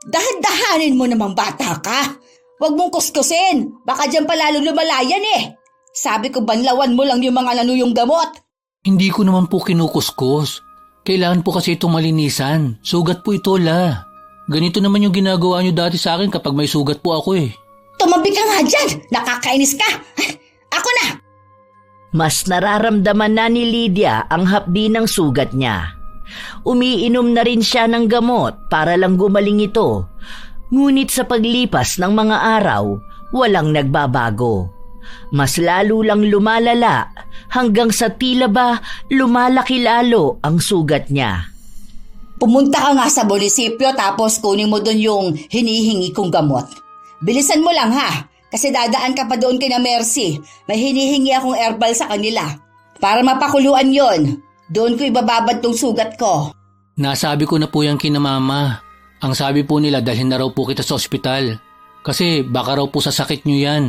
Dahan-dahanin mo namang bata ka. Huwag mong kuskusin. Baka dyan pa lalo lumalayan eh. Sabi ko banlawan mo lang yung mga nanuyong gamot. Hindi ko naman po kinukuskus. Kailangan po kasi itong malinisan. Sugat po ito la. Ganito naman yung ginagawa nyo dati sa akin kapag may sugat po ako eh. Tumabi ka nga dyan. Nakakainis ka. Ako na. Mas nararamdaman na ni Lydia ang hapdi ng sugat niya. Umiinom na rin siya ng gamot para lang gumaling ito. Ngunit sa paglipas ng mga araw, walang nagbabago. Mas lalo lang lumalala hanggang sa tila ba lumalaki lalo ang sugat niya. Pumunta ka nga sa munisipyo tapos kunin mo doon yung hinihingi kong gamot. Bilisan mo lang ha, kasi dadaan ka pa doon kina Mercy. May hinihingi akong herbal sa kanila. Para mapakuluan yon, doon ko ibababad tong sugat ko. Nasabi ko na po yan kina mama. Ang sabi po nila dalhin na raw po kita sa ospital. Kasi baka raw po sa sakit nyo yan.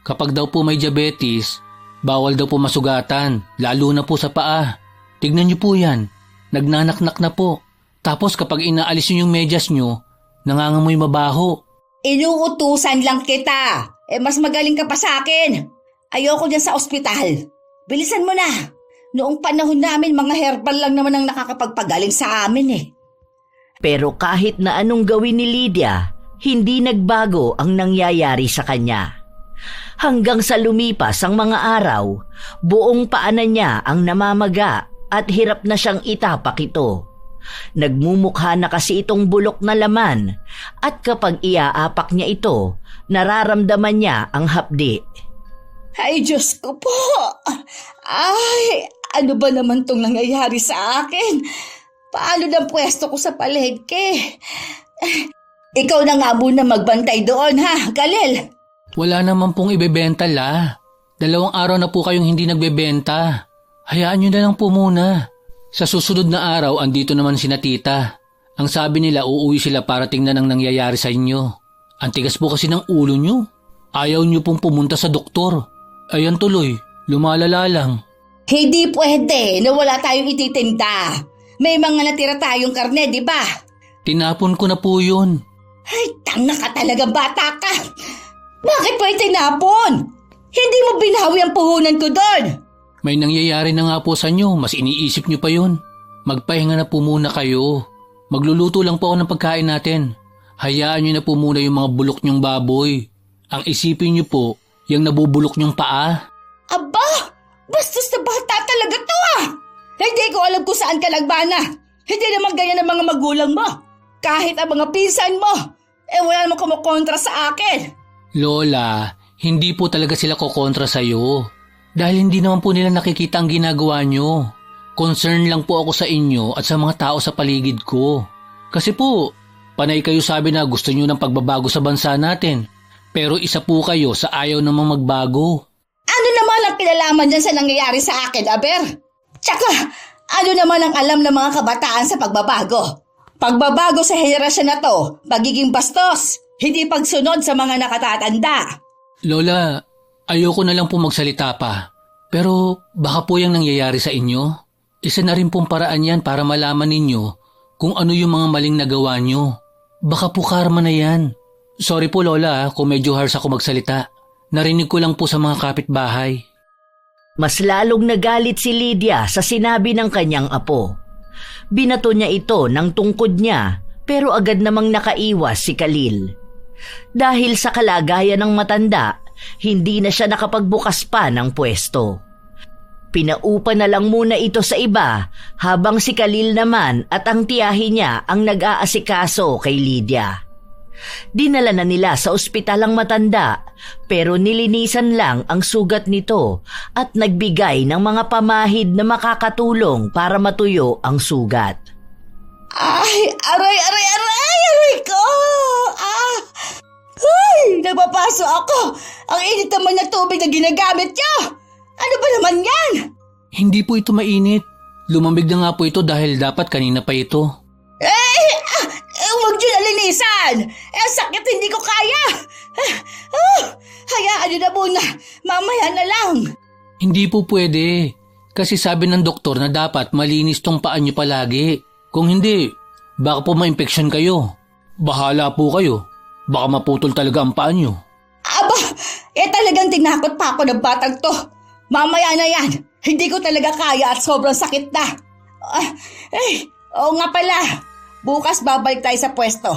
Kapag daw po may diabetes, bawal daw po masugatan, lalo na po sa paa. Tignan nyo po yan, nagnanaknak na po. Tapos kapag inaalis nyo yung medyas nyo, nangangamoy mabaho. Inuutusan lang kita. Mas magaling ka pa sa akin. Ayoko dyan sa ospital. Bilisan mo na. Noong panahon namin, mga herbal lang naman ang nakakapagpagaling sa amin eh. Pero kahit na anong gawin ni Lydia, hindi nagbago ang nangyayari sa kanya. Hanggang sa lumipas ang mga araw, buong paanan niya ang namamaga at hirap na siyang itapak ito. Nagmumukha na kasi itong bulok na laman at kapag iaapak niya ito, nararamdaman niya ang hapdi. Ay, Diyos ko po! Ay, ano ba naman tong nangyayari sa akin? Paano ng pwesto ko sa palengke? Ikaw na nga muna magbantay doon ha, Khalil. Wala naman pong ibebenta, La. 2 araw na po kayong hindi nagbebenta. Hayaan nyo na lang po muna. Sa susunod na araw, andito naman sina tita. Ang sabi nila, uuwi sila para tingnan ang nangyayari sa inyo. Ang tigas po kasi ng ulo nyo. Ayaw nyo pong pumunta sa doktor. Ayan tuloy, lumalala lang. Hindi pwede na wala tayong ititinda. May mga natira tayong karne, di ba? Tinapon ko na po yun. Ay, tanga ka talaga, bata ka. Bakit po itinapon? Hindi mo binawi ang puhunan ko doon. May nangyayari na nga po sa inyo, mas iniisip nyo pa yun. Magpahinga na po muna kayo. Magluluto lang po ako ng pagkain natin. Hayaan nyo na po muna yung mga bulok nyong baboy. Ang isipin nyo po, yung nabubulok nyong paa. Aba, bastos na bata talaga to ah. Hindi ko alam kung saan ka nagbana. Hindi naman ganyan ang mga magulang mo. Kahit ang mga pinsan mo, wala namang kumukontra sa akin. Lola, hindi po talaga sila kokontra sa'yo. Dahil hindi naman po nila nakikita ang ginagawa nyo. Concern lang po ako sa inyo at sa mga tao sa paligid ko. Kasi po, panay kayo sabi na gusto nyo ng pagbabago sa bansa natin. Pero isa po kayo sa ayaw namang magbago. Ano naman ang kinalaman dyan sa nangyayari sa akin, Aber? Tsaka, ano naman ang alam ng mga kabataan sa pagbabago? Pagbabago sa henerasyon na to, pagiging bastos, hindi pagsunod sa mga nakatatanda. Lola, ayoko na lang po magsalita pa. Pero baka po yung nangyayari sa inyo. Isa na rin pong paraan yan para malaman ninyo kung ano yung mga maling nagawa nyo. Baka po karma na yan. Sorry po Lola kung medyo harsh ako magsalita. Narinig ko lang po sa mga kapitbahay. Mas lalong nagalit si Lydia sa sinabi ng kanyang apo. Binato niya ito ng tungkod niya pero agad namang nakaiwas si Khalil. Dahil sa kalagayan ng matanda, hindi na siya nakapagbukas pa ng pwesto. Pinaupa na lang muna ito sa iba habang si Khalil naman at ang tiyahin niya ang nag-aasikaso kay Lydia. Dinala na nila sa ospital ang matanda pero nilinisan lang ang sugat nito at nagbigay ng mga pamahid na makakatulong para matuyo ang sugat. Ay, aray ko! Ay, napapaso ako! Ang init naman na tubig na ginagamit niyo! Ano ba naman yan? Hindi po ito mainit. Lumambig na nga po ito dahil dapat kanina pa ito. Huwag niyo nalinisan! Sakit, hindi ko kaya! Hayaan niyo na muna, mamaya na lang. Hindi po pwede. Kasi sabi ng doktor na dapat malinis tong paa niyo palagi. Kung hindi, baka po ma-infection kayo. Bahala po kayo. Baka maputol talaga ang paa niyo. Aba, talagang tinakot pa ako ng batang to. Mamaya na yan. Hindi ko talaga kaya at sobrang sakit na. Oo nga pala. Bukas babalik tayo sa pwesto.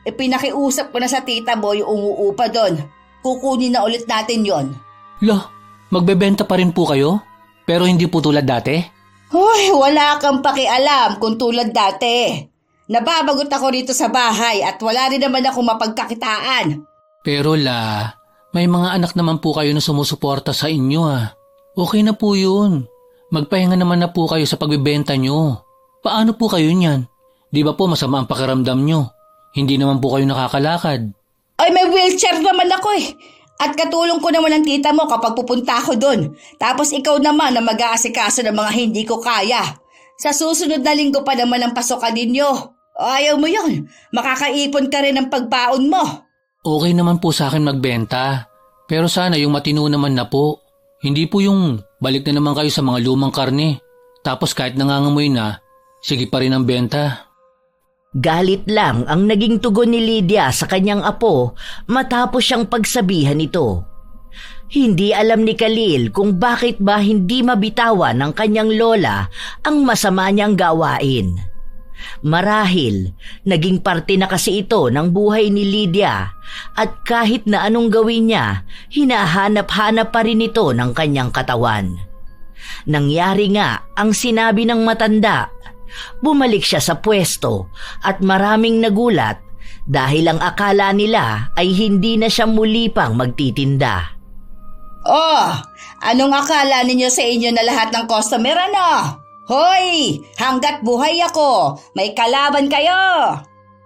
Pinakiusap ko na sa tita mo yung umuupa doon. Kukunin na ulit natin yon. Lah, magbebenta pa rin po kayo? Pero hindi po tulad dati? Hoy, wala kang pakialam kung tulad dati. Nababagot ako rito sa bahay at wala rin naman ako mapagkakitaan. Pero La, may mga anak naman po kayo na sumusuporta sa inyo ah. Okay na po yun. Magpahinga naman na po kayo sa pagbebenta nyo. Paano po kayo niyan? Di ba po masama ang pakiramdam nyo? Hindi naman po kayo nakakalakad. Ay, may wheelchair naman ako eh. At katulong ko naman ang tita mo kapag pupunta ako doon. Tapos ikaw naman na mag-aasikaso ng mga hindi ko kaya. Sa susunod na linggo pa naman ang pasokan ninyo. Ayaw mo yon. Makakaipon ka rin ng pagbaon mo. Okay naman po sa akin magbenta. Pero sana yung matino naman na po. Hindi po yung balik na naman kayo sa mga lumang karne. Tapos kahit nangangamoy na, sige pa rin ang benta. Galit lang ang naging tugon ni Lydia sa kanyang apo matapos siyang pagsabihan ito. Hindi alam ni Khalil kung bakit ba hindi mabitawan ng kanyang lola ang masama niyang gawain. Marahil, naging parte na kasi ito ng buhay ni Lydia at kahit na anong gawin niya, hinahanap-hanap pa rin ito ng kanyang katawan. Nangyari nga ang sinabi ng matanda. Bumalik siya sa pwesto at maraming nagulat dahil ang akala nila ay hindi na siya muli pang magtitinda. Oh, anong akala ninyo sa inyo na lahat ng customer ano? Hoy, hanggat buhay ako, may kalaban kayo!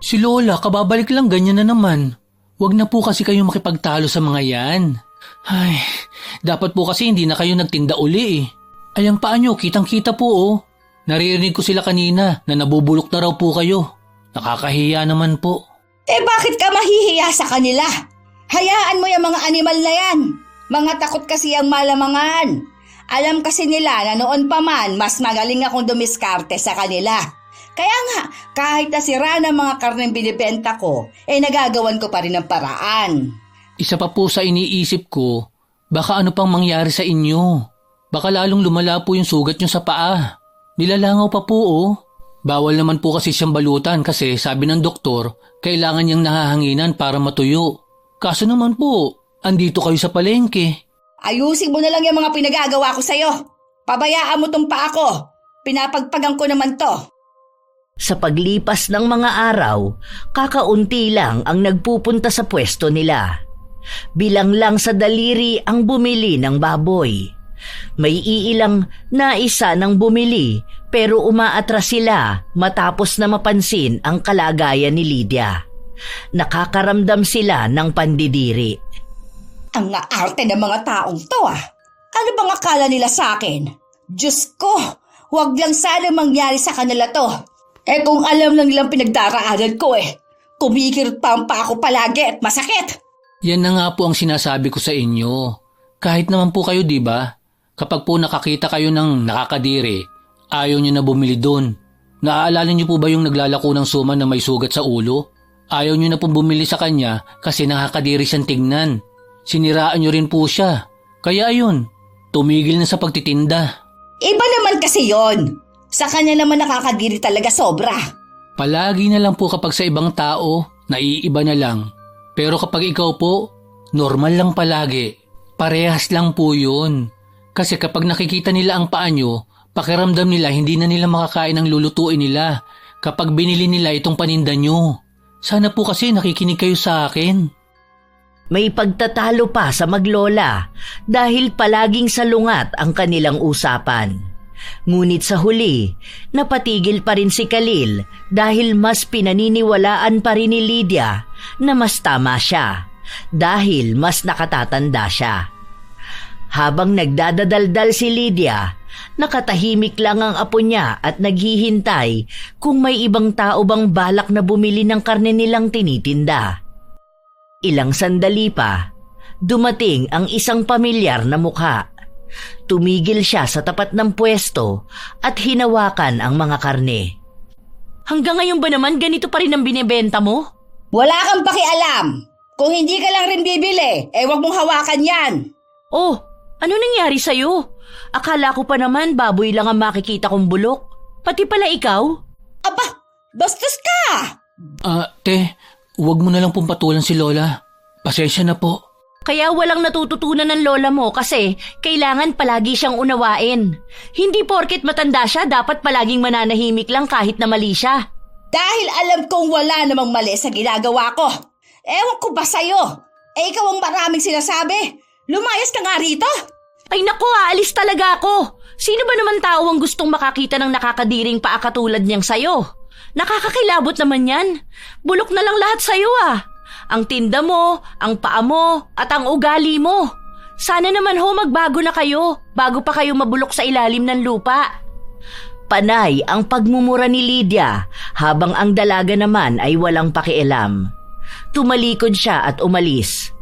Si Lola, kababalik lang, ganyan na naman. Huwag na po kasi kayo makipagtalo sa mga yan. Ay, dapat po kasi hindi na kayo nagtinda uli eh. Ayang paa nyo, kitang-kita po oh. Naririnig ko sila kanina na nabubulok na raw po kayo. Nakakahiya naman po. Bakit ka mahihiya sa kanila? Hayaan mo yung mga animal na yan. Mga takot kasi ang malamangan. Alam kasi nila na noon pa man, mas magaling akong dumiskarte sa kanila. Kaya nga, kahit nasira ng mga karneng binibenta ko, nagagawan ko pa rin ng paraan. Isa pa po sa iniisip ko, baka ano pang mangyari sa inyo. Baka lalong lumala po yung sugat nyo sa paa. Nilalangaw pa po oh. Bawal naman po kasi siyang balutan kasi sabi ng doktor, kailangan niyang nahahanginan para matuyo. Kaso naman po, andito kayo sa palengke. Ayusin mo na lang yung mga pinagagawa ko sa'yo. Pabayaan mo tong paa ko. Pinapagpagang ko naman to. Sa paglipas ng mga araw, kakaunti lang ang nagpupunta sa pwesto nila. Bilang lang sa daliri ang bumili ng baboy. May iilang naisa ng bumili pero umaatras sila matapos na mapansin ang kalagayan ni Lydia. Nakakaramdam sila ng pandidiri. Ang arte ng mga taong to ah. Ano bang akala nila sa akin? Diyos ko, huwag lang sana mangyari sa kanila to. Kung alam lang nilang pinagdaraanan ko kumikirot pa ang paa ko palagi at masakit. Yan na nga po ang sinasabi ko sa inyo. Kahit naman po kayo, di ba? Kapag po nakakita kayo ng nakakadiri, ayaw nyo na bumili doon. Naaalala nyo po ba yung naglalako ng suman na may sugat sa ulo? Ayaw nyo na pong bumili sa kanya kasi nakakadiri siyang tignan. Siniraan nyo rin po siya. Kaya ayun, tumigil na sa pagtitinda. Iba naman kasi yon. Sa kanya naman nakakadiri talaga sobra. Palagi na lang po kapag sa ibang tao, naiiba na lang. Pero kapag ikaw po, normal lang palagi. Parehas lang po yun. Kasi kapag nakikita nila ang paa nyo, pakiramdam nila hindi na nila makakain ang lulutuin nila kapag binili nila itong paninda nyo. Sana po kasi nakikinig kayo sa akin. May pagtatalo pa sa maglola dahil palaging salungat ang kanilang usapan. Ngunit sa huli, napatigil pa rin si Khalil dahil mas pinaniniwalaan pa rin ni Lydia na mas tama siya dahil mas nakatatanda siya. Habang nagdadadaldal si Lydia, nakatahimik lang ang apo niya at naghihintay kung may ibang tao bang balak na bumili ng karne nilang tinitinda. Ilang sandali pa, dumating ang isang pamilyar na mukha. Tumigil siya sa tapat ng pwesto at hinawakan ang mga karne. Hanggang ngayon ba naman ganito pa rin ang binibenta mo? Wala kang pakialam. Kung hindi ka lang rin bibili, wag mong hawakan yan. Oh, ano nangyari sa'yo? Akala ko pa naman baboy lang ang makikita kong bulok. Pati pala ikaw? Aba, bastos ka! Te, huwag mo na lang pong patulan si Lola. Pasensya na po. Kaya walang natututunan ng lola mo kasi kailangan palagi siyang unawain. Hindi porket matanda siya, dapat palaging mananahimik lang kahit na mali siya. Dahil alam kong wala namang mali sa ginagawa ko. Ewan ko ba sa'yo? Ikaw ang maraming sinasabi. Lumayas ka nga rito. Ay naku, aalis talaga ako. Sino ba naman tao ang gustong makakita ng nakakadiring paa katulad niyang sayo? Nakakakilabot naman yan. Bulok na lang lahat sayo ah. Ang tinda mo, ang paa mo, at ang ugali mo. Sana naman ho magbago na kayo bago pa kayo mabulok sa ilalim ng lupa. Panay ang pagmumura ni Lydia habang ang dalaga naman ay walang pakialam. Tumalikod siya at umalis.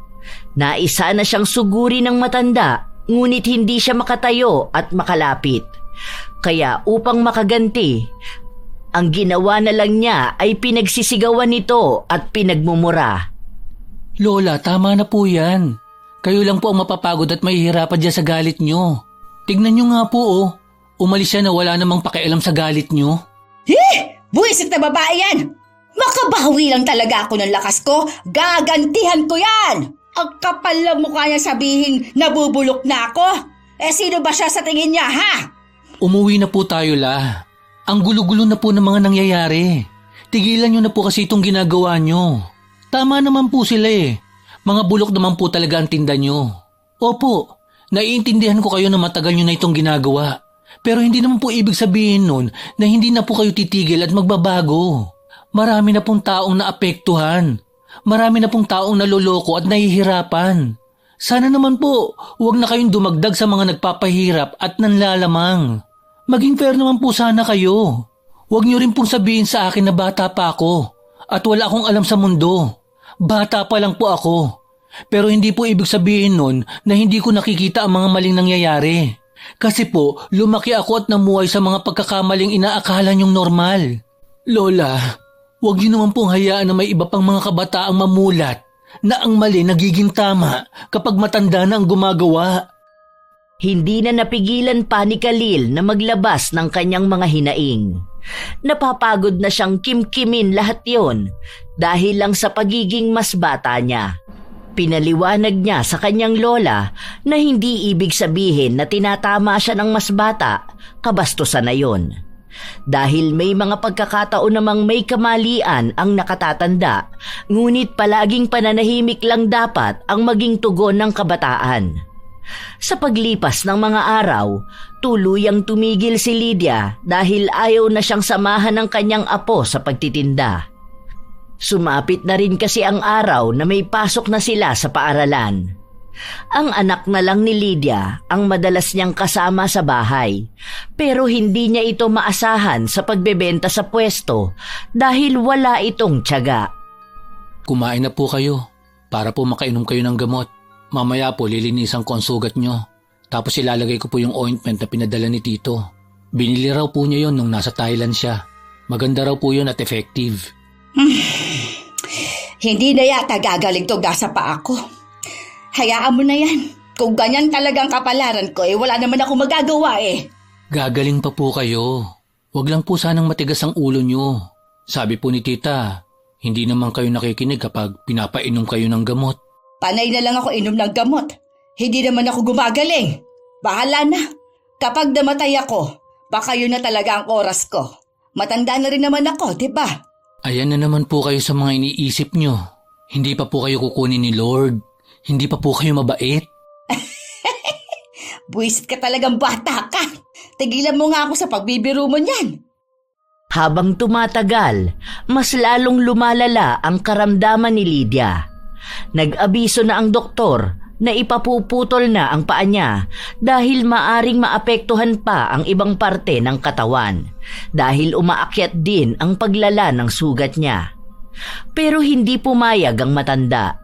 Naisa na siyang suguri ng matanda ngunit hindi siya makatayo at makalapit. Kaya upang makaganti, ang ginawa na lang niya ay pinagsisigawan nito at pinagmumura. Lola, tama na po yan. Kayo lang po ang mapapagod at mahihirapan dyan sa galit nyo. Tignan nyo nga po oh. Umalis siya na wala namang pakialam sa galit nyo. Buwisit na babae yan! Makabawi lang talaga ako ng lakas ko. Gagantihan ko yan! Ang kapal lang mukha niya sabihin nabubulok na ako. Sino ba siya sa tingin niya, ha? Umuwi na po tayo, La. Ang gulo-gulo na po ng mga nangyayari. Tigilan nyo na po kasi itong ginagawa nyo. Tama naman po sila eh. Mga bulok naman po talaga ang tinda nyo. Opo, naiintindihan ko kayo na matagal nyo na itong ginagawa. Pero hindi naman po ibig sabihin nun na hindi na po kayo titigil at magbabago. Marami na pong taong naapektuhan. Marami na pong taong naloloko at nahihirapan. Sana naman po, huwag na kayong dumagdag sa mga nagpapahirap at nanlalamang. Maging fair naman po sana kayo. Huwag niyo rin pong sabihin sa akin na bata pa ako at wala akong alam sa mundo. Bata pa lang po ako. Pero hindi po ibig sabihin nun na hindi ko nakikita ang mga maling nangyayari. Kasi po, lumaki ako at namuhay sa mga pagkakamaling inaakala niyong normal. Lola, huwag niyo naman pong hayaan na may iba pang mga kabataang mamulat na ang mali nagiging tama kapag matanda na ang gumagawa. Hindi na napigilan pa ni Khalil na maglabas ng kanyang mga hinaing. Napapagod na siyang kimkimin lahat yon dahil lang sa pagiging mas bata niya. Pinaliwanag niya sa kanyang lola na hindi ibig sabihin na tinatama siya ng mas bata, kabastusan na yon. Dahil may mga pagkakataon namang may kamalian ang nakatatanda, ngunit palaging pananahimik lang dapat ang maging tugon ng kabataan. Sa paglipas ng mga araw, tuluyang tumigil si Lydia dahil ayaw na siyang samahan ng kanyang apo sa pagtitinda. Sumapit na rin kasi ang araw na may pasok na sila sa paaralan. Ang anak na lang ni Lydia ang madalas niyang kasama sa bahay, pero hindi niya ito maasahan sa pagbebenta sa pwesto dahil wala itong tiyaga. Kumain na po kayo para po makainom kayo ng gamot. Mamaya po lilinisan ko ang sugat nyo. Tapos ilalagay ko po yung ointment na pinadala ni Tito. Binili raw po niya yon nung nasa Thailand siya. Maganda raw po yun at effective. Hindi na yata gagaling to nasa paa ko. Hayaan mo na yan. Kung ganyan talagang kapalaran ko, wala naman ako magagawa Gagaling pa po kayo. Huwag lang po sanang matigas ang ulo nyo. Sabi po ni Tita, hindi naman kayo nakikinig kapag pinapainom kayo ng gamot. Panay na lang ako inom ng gamot. Hindi naman ako gumagaling. Bahala na. Kapag namatay ako, baka yun na talaga ang oras ko. Matanda na rin naman ako, di ba? Ayan na naman po kayo sa mga iniisip nyo. Hindi pa po kayo kukunin ni Lord. Hindi pa po kayo mabait. Buwisit ka talagang bata ka. Tigilan mo nga ako sa pagbibiro mo niyan. Habang tumatagal, mas lalong lumalala ang karamdaman ni Lydia. Nag-abiso na ang doktor na ipapuputol na ang paa niya dahil maaring maapektuhan pa ang ibang parte ng katawan dahil umaakyat din ang paglala ng sugat niya. Pero hindi pumayag ang matanda.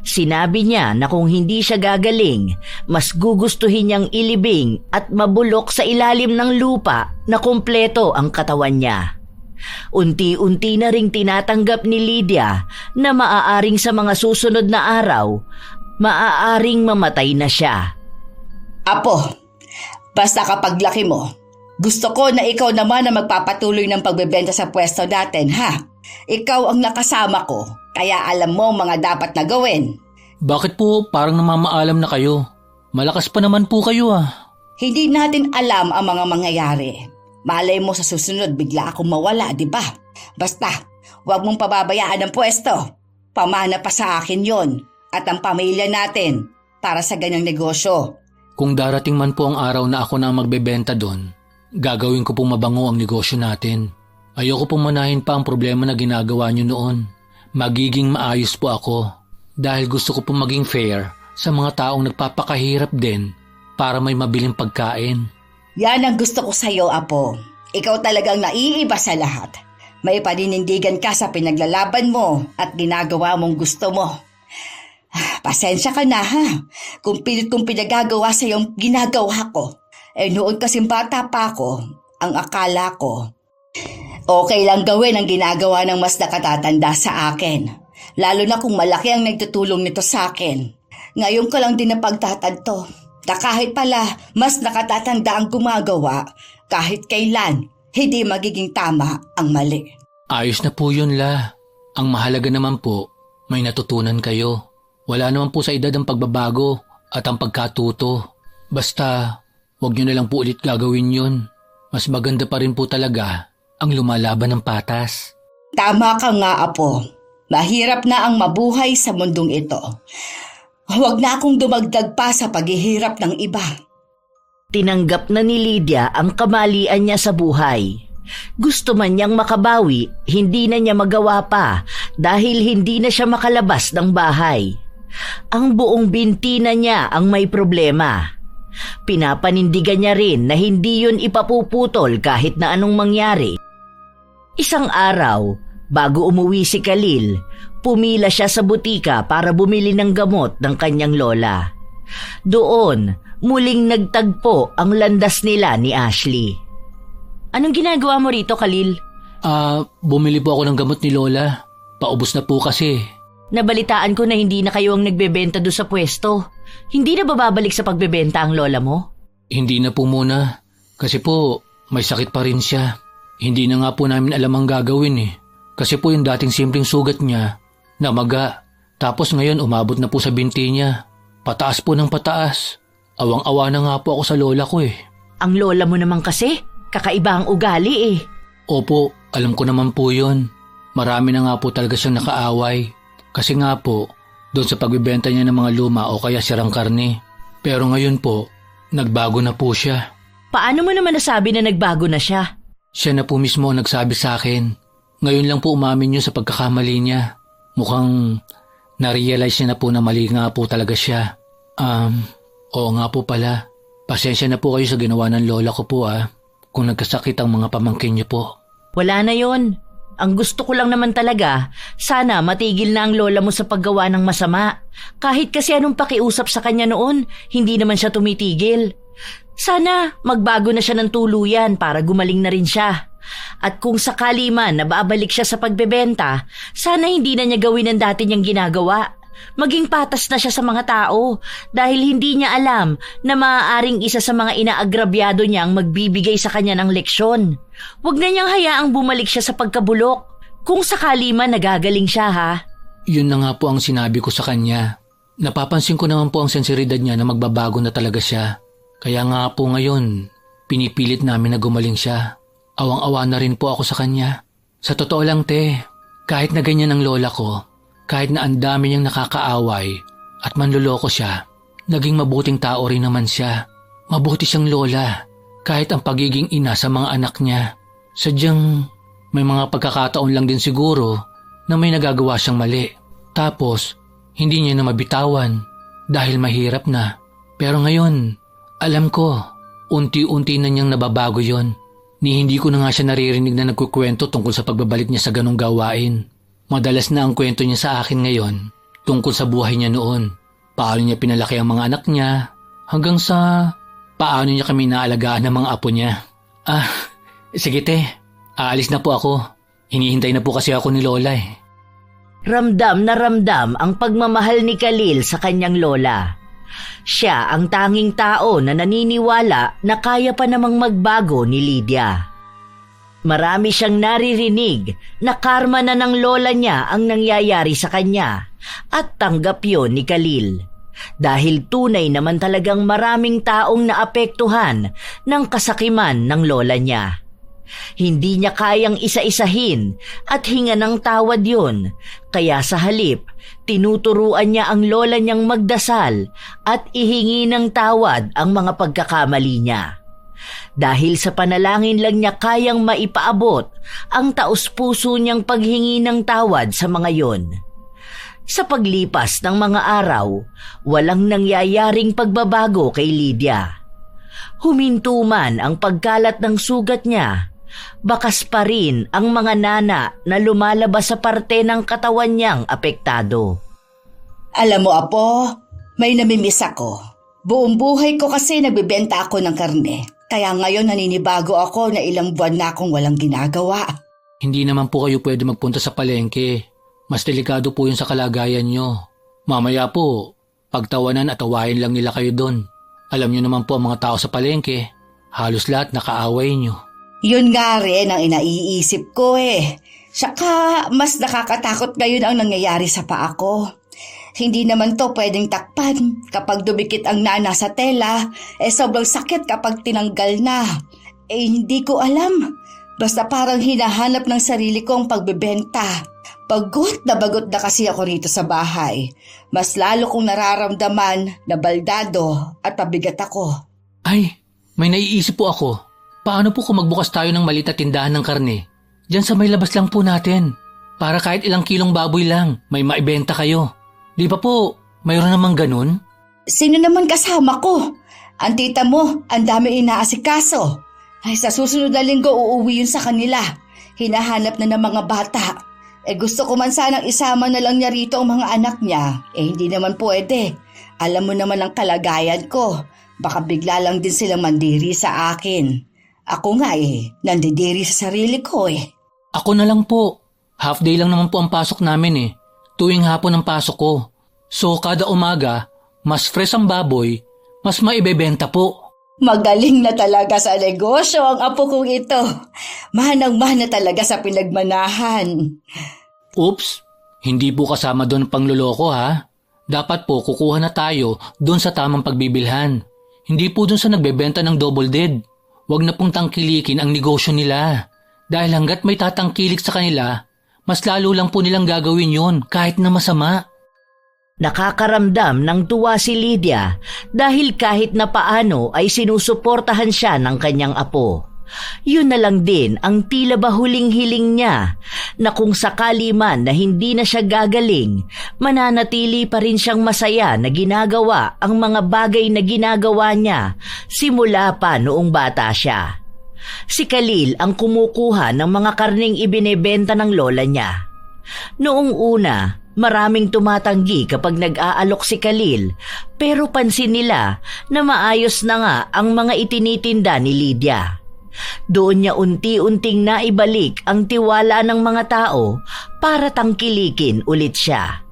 Sinabi niya na kung hindi siya gagaling, mas gugustuhin niyang ilibing at mabulok sa ilalim ng lupa na kumpleto ang katawan niya. Unti-unti na ring tinatanggap ni Lydia na maaaring sa mga susunod na araw, maaaring mamatay na siya. Apo, basta kapag laki mo, gusto ko na ikaw naman na magpapatuloy ng pagbebenta sa pwesto natin, ha? Ikaw ang nakasama ko, kaya alam mo ang mga dapat na gawin. Bakit po parang namamaalam na kayo? Malakas pa naman po kayo Hindi natin alam ang mga mangyayari. Malay mo sa susunod bigla akong mawala, di ba? Basta, huwag mong pababayaan ang pwesto. Pamana pa sa akin yon at ang pamilya natin para sa ganyang negosyo. Kung darating man po ang araw na ako na magbebenta doon, gagawin ko pong mabango ang negosyo natin. Ayoko pong manahin pa ang problema na ginagawa niyo noon. Magiging maayos po ako dahil gusto ko pong maging fair sa mga taong nagpapakahirap din para may mabiling pagkain. Yan ang gusto ko sa'yo, Apo. Ikaw talagang naiiba sa lahat. May paninindigan ka sa pinaglalaban mo at ginagawa mong gusto mo. Pasensya ka na, ha? Kung pilit kong pinagagawa sa iyong ginagawa ko. Noon kasing bata pa ako, ang akala ko, okay lang gawin ang ginagawa ng mas nakatatanda sa akin. Lalo na kung malaki ang nagtutulong nito sa akin. Ngayon ko lang din napagtatanto na kahit pala mas nakatatanda ang gumagawa, kahit kailan, hindi magiging tama ang mali. Ayos na po yun, La. Ang mahalaga naman po, may natutunan kayo. Wala naman po sa edad ang pagbabago at ang pagkatuto. Basta, huwag nyo na lang po ulit gagawin yun. Mas maganda pa rin po talaga ang lumalaban ng patas. Tama ka nga, Apo. Mahirap na ang mabuhay sa mundong ito. Huwag na akong dumagdag pa sa paghihirap ng iba. Tinanggap na ni Lydia ang kamalian niya sa buhay. Gusto man niyang makabawi, hindi na niya magawa pa dahil hindi na siya makalabas ng bahay. Ang buong binti na niya ang may problema. Pinapanindigan niya rin na hindi yun ipapuputol kahit na anong mangyari. Isang araw, bago umuwi si Khalil, pumila siya sa butika para bumili ng gamot ng kanyang lola. Doon, muling nagtagpo ang landas nila ni Ashley. Anong ginagawa mo rito, Khalil? Bumili po ako ng gamot ni Lola. Paubos na po kasi. Nabalitaan ko na hindi na kayo ang nagbebenta doon sa pwesto. Hindi na bababalik sa pagbebenta ang lola mo? Hindi na po muna. Kasi po, may sakit pa rin siya. Hindi na nga po namin alam ang gagawin eh. Kasi po yung dating simpleng sugat niya, namaga. Tapos ngayon umabot na po sa binti niya. Pataas po ng pataas. Awang-awa na nga po ako sa lola ko eh. Ang lola mo naman kasi, kakaiba ang ugali eh. Opo, alam ko naman po yun. Marami na nga po talaga siyang nakaaway. Kasi nga po, doon sa pagbibenta niya ng mga luma o kaya sirang karne. Pero ngayon po, nagbago na po siya. Paano mo naman nasabi na nagbago na siya? Siya na po mismo ang nagsabi sa akin. Ngayon lang po umamin niyo sa pagkakamali niya. Mukhang na-realize niya na po na mali nga po talaga siya. Oo nga po pala. Pasensya na po kayo sa ginawa ng lola ko po kung nagkasakit ang mga pamangkin niyo po. Wala na yon. Ang gusto ko lang naman talaga, sana matigil na ang lola mo sa paggawa ng masama. Kahit kasi anong pakiusap sa kanya noon, hindi naman siya tumitigil. Sana magbago na siya ng tuluyan para gumaling na rin siya. At kung sakali man na babalik siya sa pagbebenta, sana hindi na niya gawin ang dati niyang ginagawa. Maging patas na siya sa mga tao dahil hindi niya alam na maaaring isa sa mga inaagrabyado niya ang magbibigay sa kanya ng leksyon. Huwag na niyang hayaang bumalik siya sa pagkabulok. Kung sakali man nagagaling siya Yun na nga po ang sinabi ko sa kanya. Napapansin ko naman po ang sensiridad niya na magbabago na talaga siya. Kaya nga po ngayon, pinipilit namin na gumaling siya. Awang-awa na rin po ako sa kanya. Sa totoo lang kahit na ganyan ang lola ko, kahit na ang dami niyang nakakaaway at manloloko siya, naging mabuting tao rin naman siya. Mabuti siyang lola, kahit ang pagiging ina sa mga anak niya. Sadyang may mga pagkakataon lang din siguro na may nagagawa siyang mali. Tapos, hindi niya na mabitawan dahil mahirap na. Pero ngayon, alam ko, unti-unti na niyang nababago yon. Ni hindi ko na nga siya naririnig na nagkukwento tungkol sa pagbabalik niya sa ganong gawain. Madalas na ang kwento niya sa akin ngayon tungkol sa buhay niya noon. Paano niya pinalaki ang mga anak niya hanggang sa paano niya kami naalagaan ng mga apo niya. Sige aalis na po ako. Hinihintay na po kasi ako ni Lola eh. Ramdam na ramdam ang pagmamahal ni Khalil sa kanyang lola. Siya ang tanging tao na naniniwala na kaya pa namang magbago ni Lydia. Marami siyang naririnig na karma na ng lola niya ang nangyayari sa kanya at tanggap yon ni Khalil. Dahil tunay naman talagang maraming taong naapektuhan ng kasakiman ng lola niya. Hindi niya kayang isa-isahin at hinga ng tawad yon, kaya sa halip, tinuturuan niya ang lola niyang magdasal at ihingi ng tawad ang mga pagkakamali niya. Dahil sa panalangin lang niya kayang maipaabot ang taos-puso niyang paghingi ng tawad sa mga yon. Sa paglipas ng mga araw, walang nangyayaring pagbabago kay Lydia. Huminto man ang pagkalat ng sugat niya, bakas pa rin ang mga nana na lumalabas sa parte ng katawan niyang apektado. Alam mo, Apo, may namimiss ako. Buong buhay ko kasi nagbibenta ako ng karne. Kaya ngayon naninibago ako na ilang buwan na akong walang ginagawa. Hindi naman po kayo pwede magpunta sa palengke. Mas delikado po yun sa kalagayan nyo. Mamaya po, pagtawanan at awayin lang nila kayo doon. Alam nyo naman po ang mga tao sa palengke. Halos lahat nakaaway nyo. Yun nga rin ang inaiisip ko Saka mas nakakatakot ngayon ang nangyayari sa paa ko. Hindi naman to pwedeng takpan. Kapag dumikit ang nana sa tela, sobrang sakit kapag tinanggal na. Hindi ko alam. Basta parang hinahanap ng sarili kong pagbebenta. Bagot na kasi ako rito sa bahay. Mas lalo kong nararamdaman na baldado at pabigat ako. Ay, may naiisip po ako. Paano po kung magbukas tayo ng maliit na tindahan ng karne? Diyan sa may labas lang po natin. Para kahit ilang kilong baboy lang, may maibenta kayo. Di ba po, mayroon namang ganun? Sino naman kasama ko? Ang tita mo, ang dami inaasikaso. Ay, sa susunod na linggo uuwi yun sa kanila. Hinahanap na ng mga bata. Gusto ko man sanang isama na lang niya rito ang mga anak niya. Hindi naman pwede. Alam mo naman ang kalagayan ko. Baka bigla lang din silang mandiri sa akin. Ako nga nandidiri sa sarili ko Ako na lang po. Half day lang naman po ang pasok namin Tuwing hapon ang pasok ko. So kada umaga, mas fresh ang baboy, mas maibebenta po. Magaling na talaga sa negosyo ang apo kong ito. Manang-mana talaga sa pinagmanahan. Oops, hindi po kasama doon pangluloko ha. Dapat po kukuha na tayo doon sa tamang pagbibilhan. Hindi po doon sa nagbebenta ng double dead. Huwag na pong tangkilikin ang negosyo nila. Dahil hanggat may tatangkilik sa kanila, mas lalo lang po nilang gagawin yon kahit na masama. Nakakaramdam ng tuwa si Lydia dahil kahit na paano ay sinusuportahan siya ng kanyang apo. Yun na lang din ang tila ba huling-hiling niya na kung sakali man na hindi na siya gagaling, mananatili pa rin siyang masaya na ginagawa ang mga bagay na ginagawa niya simula pa noong bata siya. Si Khalil ang kumukuha ng mga karneng ibinebenta ng lola niya. Noong una, maraming tumatanggi kapag nag-aalok si Khalil pero pansin nila na maayos na nga ang mga itinitinda ni Lydia. Doon niya unti-unting naibalik ang tiwala ng mga tao para tangkilikin ulit siya.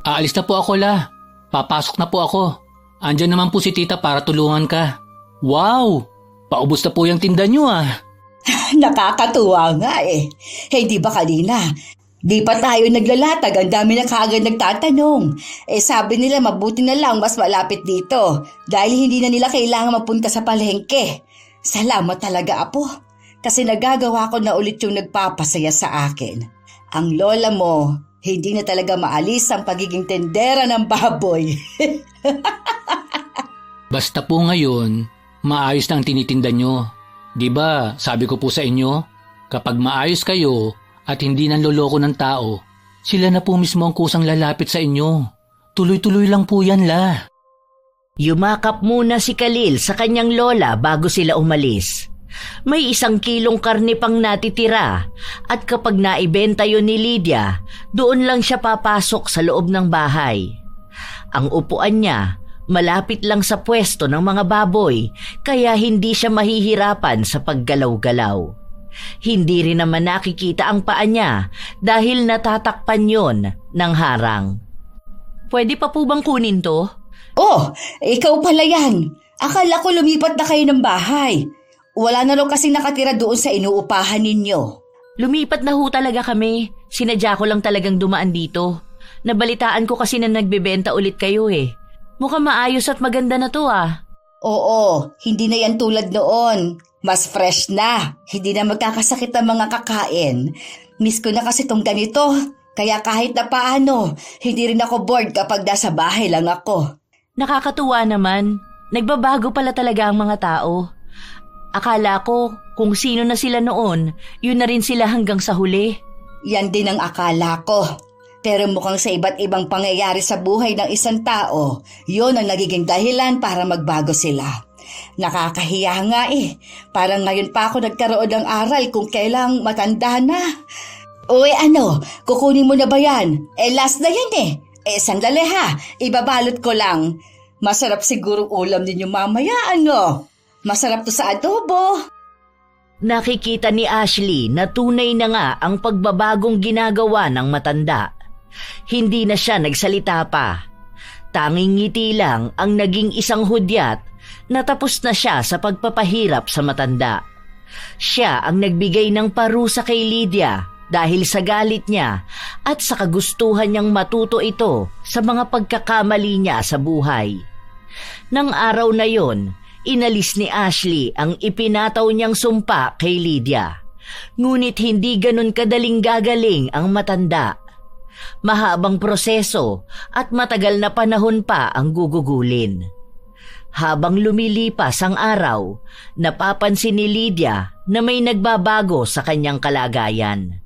Aalis na po ako, La. Papasok na po ako. Andyan naman po si tita para tulungan ka. Wow! Paubos na po yung tinda niyo Nakakatuwa nga di ba kanina? Di pa tayo naglalatag, ang dami na kaagad nagtatanong. Sabi nila mabuti na lang mas malapit dito dahil hindi na nila kailangan mapunta sa palengke. Salamat talaga, apo, kasi nagagawa ko na ulit yung nagpapasaya sa akin. Ang lola mo, hindi na talaga maalis ang pagiging tendera ng baboy. Basta po ngayon, maayos na ang tinitinda nyo. Diba, sabi ko po sa inyo, kapag maayos kayo at hindi nanloloko ng tao, sila na po mismo ang kusang lalapit sa inyo. Tuloy-tuloy lang po yan, La. Yumakap muna si Khalil sa kanyang lola bago sila umalis. May 1 kilong karne pang natitira at kapag naibenta yun ni Lydia, doon lang siya papasok sa loob ng bahay. Ang upuan niya, malapit lang sa pwesto ng mga baboy kaya hindi siya mahihirapan sa paggalaw-galaw. Hindi rin naman nakikita ang paa niya dahil natatakpan yon ng harang. Pwede pa po bang kunin to? Oh, ikaw pala yan. Akala ko lumipat na kayo ng bahay. Wala na raw kasing nakatira doon sa inuupahan ninyo. Lumipat na ho talaga kami. Sinadya ko lang talagang dumaan dito. Nabalitaan ko kasi na nagbebenta ulit kayo Mukhang maayos at maganda na to Oo, hindi na yan tulad noon. Mas fresh na. Hindi na magkakasakit ang mga kakain. Miss ko na kasi tong ganito. Kaya kahit na paano, hindi rin ako bored kapag nasa bahay lang ako. Nakakatuwa naman. Nagbabago pala talaga ang mga tao. Akala ko kung sino na sila noon, yun na rin sila hanggang sa huli. Yan din ang akala ko. Pero mukhang sa iba't ibang pangyayari sa buhay ng isang tao, yun ang nagiging dahilan para magbago sila. Nakakahiya nga Parang ngayon pa ako nagkaroon ng aral kung kailang matanda na. Uy, kukunin mo na ba yan? Last na yan sandali ibabalot ko lang. Masarap siguro ulam ninyo mamaya, Masarap to sa adobo. Nakikita ni Ashley na tunay na nga ang pagbabagong ginagawa ng matanda. Hindi na siya nagsalita pa. Tanging ngiti lang ang naging isang hudyat na tapos na siya sa pagpapahirap sa matanda. Siya ang nagbigay ng parusa kay Lydia dahil sa galit niya at sa kagustuhan niyang matuto ito sa mga pagkakamali niya sa buhay. Nang araw na yon, inalis ni Ashley ang ipinataw niyang sumpa kay Lydia. Ngunit hindi ganun kadaling gagaling ang matanda. Mahabang proseso at matagal na panahon pa ang gugugulin. Habang lumilipas ang araw, napapansin ni Lydia na may nagbabago sa kanyang kalagayan.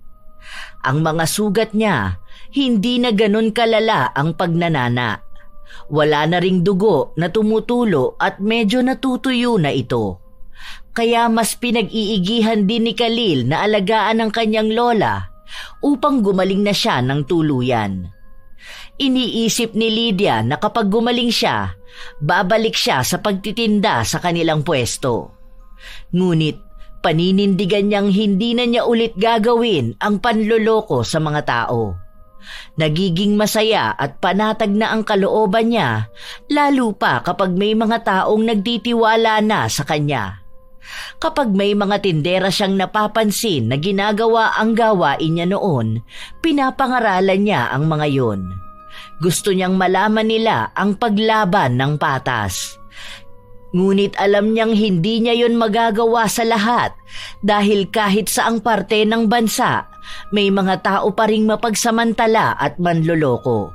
Ang mga sugat niya, hindi na ganun kalala ang pagnanana. Wala na ring dugo na tumutulo at medyo natutuyo na ito. Kaya mas pinag-iigihan din ni Khalil na alagaan ang kanyang lola upang gumaling na siya ng tuluyan. Iniisip ni Lydia na kapag gumaling siya, babalik siya sa pagtitinda sa kanilang pwesto. Ngunit paninindigan niyang hindi na niya ulit gagawin ang panloloko sa mga tao. Nagiging masaya at panatag na ang kalooban niya, lalo pa kapag may mga taong nagtitiwala na sa kanya. Kapag may mga tindera siyang napapansin na ginagawa ang gawain niya noon, pinapangaralan niya ang mga yon. Gusto niyang malaman nila ang paglaban ng patas. Ngunit alam niyang hindi niya yon magagawa sa lahat dahil kahit saang parte ng bansa, may mga tao pa ring mapagsamantala at manloloko.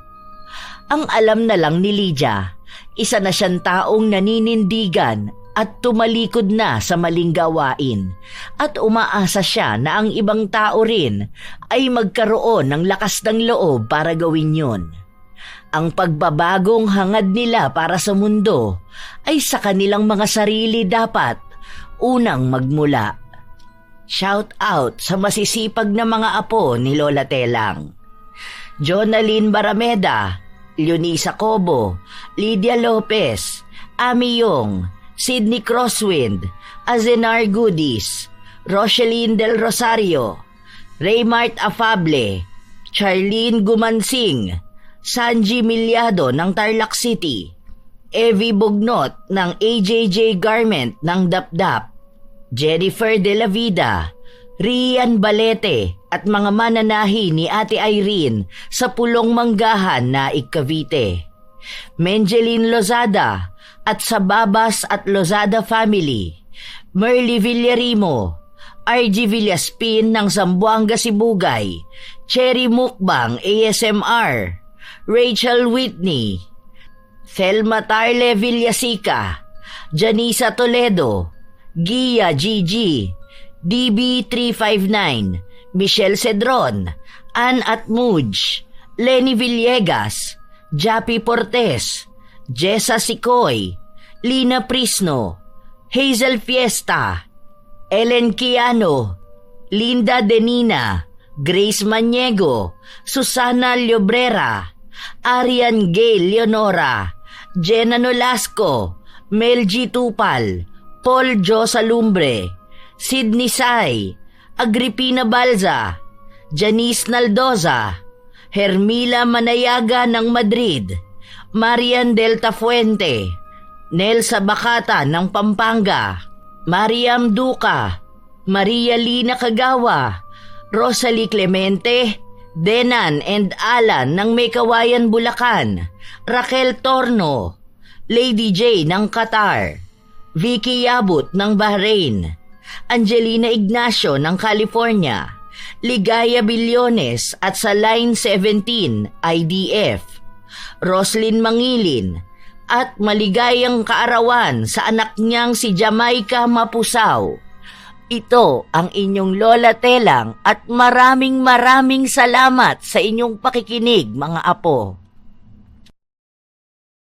Ang alam na lang ni Lydia, isa na siyang taong naninindigan at tumalikod na sa maling gawain at umaasa siya na ang ibang tao rin ay magkaroon ng lakas ng loob para gawin yon. Ang pagbabagong hangad nila para sa mundo ay sa kanilang mga sarili dapat unang magmula. Shout out sa masisipag na mga apo ni Lola Telang. Jonalyn Barameda, Leonisa Cobo, Lydia Lopez, Ami Yong, Sydney Crosswind, Azenar Goodies, Rocheline Del Rosario, Raymart Afable, Charlene Gumansing, Sanji Milyado ng Tarlac City, Evie Bugnot ng AJJ Garment ng Dapdap, Jennifer De La Vida, Rian Balete at mga mananahi ni Ate Irene sa Pulong Manggahan na Cavite, Menjeline Lozada at sa Babas at Lozada family, Merly Villarimo, RG Villaspin ng Zamboanga Sibugay, Cherry Mukbang ASMR, Rachel Whitney, Thelma Tarle Villasica, Janisa Toledo, Gia Gigi, DB359, Michelle Cedron, Ann Atmuj, Lenny Villegas, Jappy Portes, Jessa Sicoy, Lina Prisno, Hazel Fiesta, Ellen Kiano, Linda Denina, Grace Maniego, Susana Llobrera, Arian Gay Leonora, Jenna Nolasco, Mel G. Tupal, Paul Jo Salumbre, Sidney Sai, Agripina Balza, Janice Naldoza, Hermila Manayaga ng Madrid, Marian Delta Fuente, Nelsa Bacata ng Pampanga, Mariam Duca, Maria Lina Kagawa, Rosalie Clemente, Denan and Alan ng Maykawayan, Bulacan, Raquel Torno, Lady J ng Qatar, Vicky Yabut ng Bahrain, Angelina Ignacio ng California, Ligaya Billones at sa Line 17 IDF, Roslyn Mangilin at maligayang kaarawan sa anak niyang si Jamaica Mapusaw. Ito ang inyong Lola Telang at maraming salamat sa inyong pakikinig mga apo.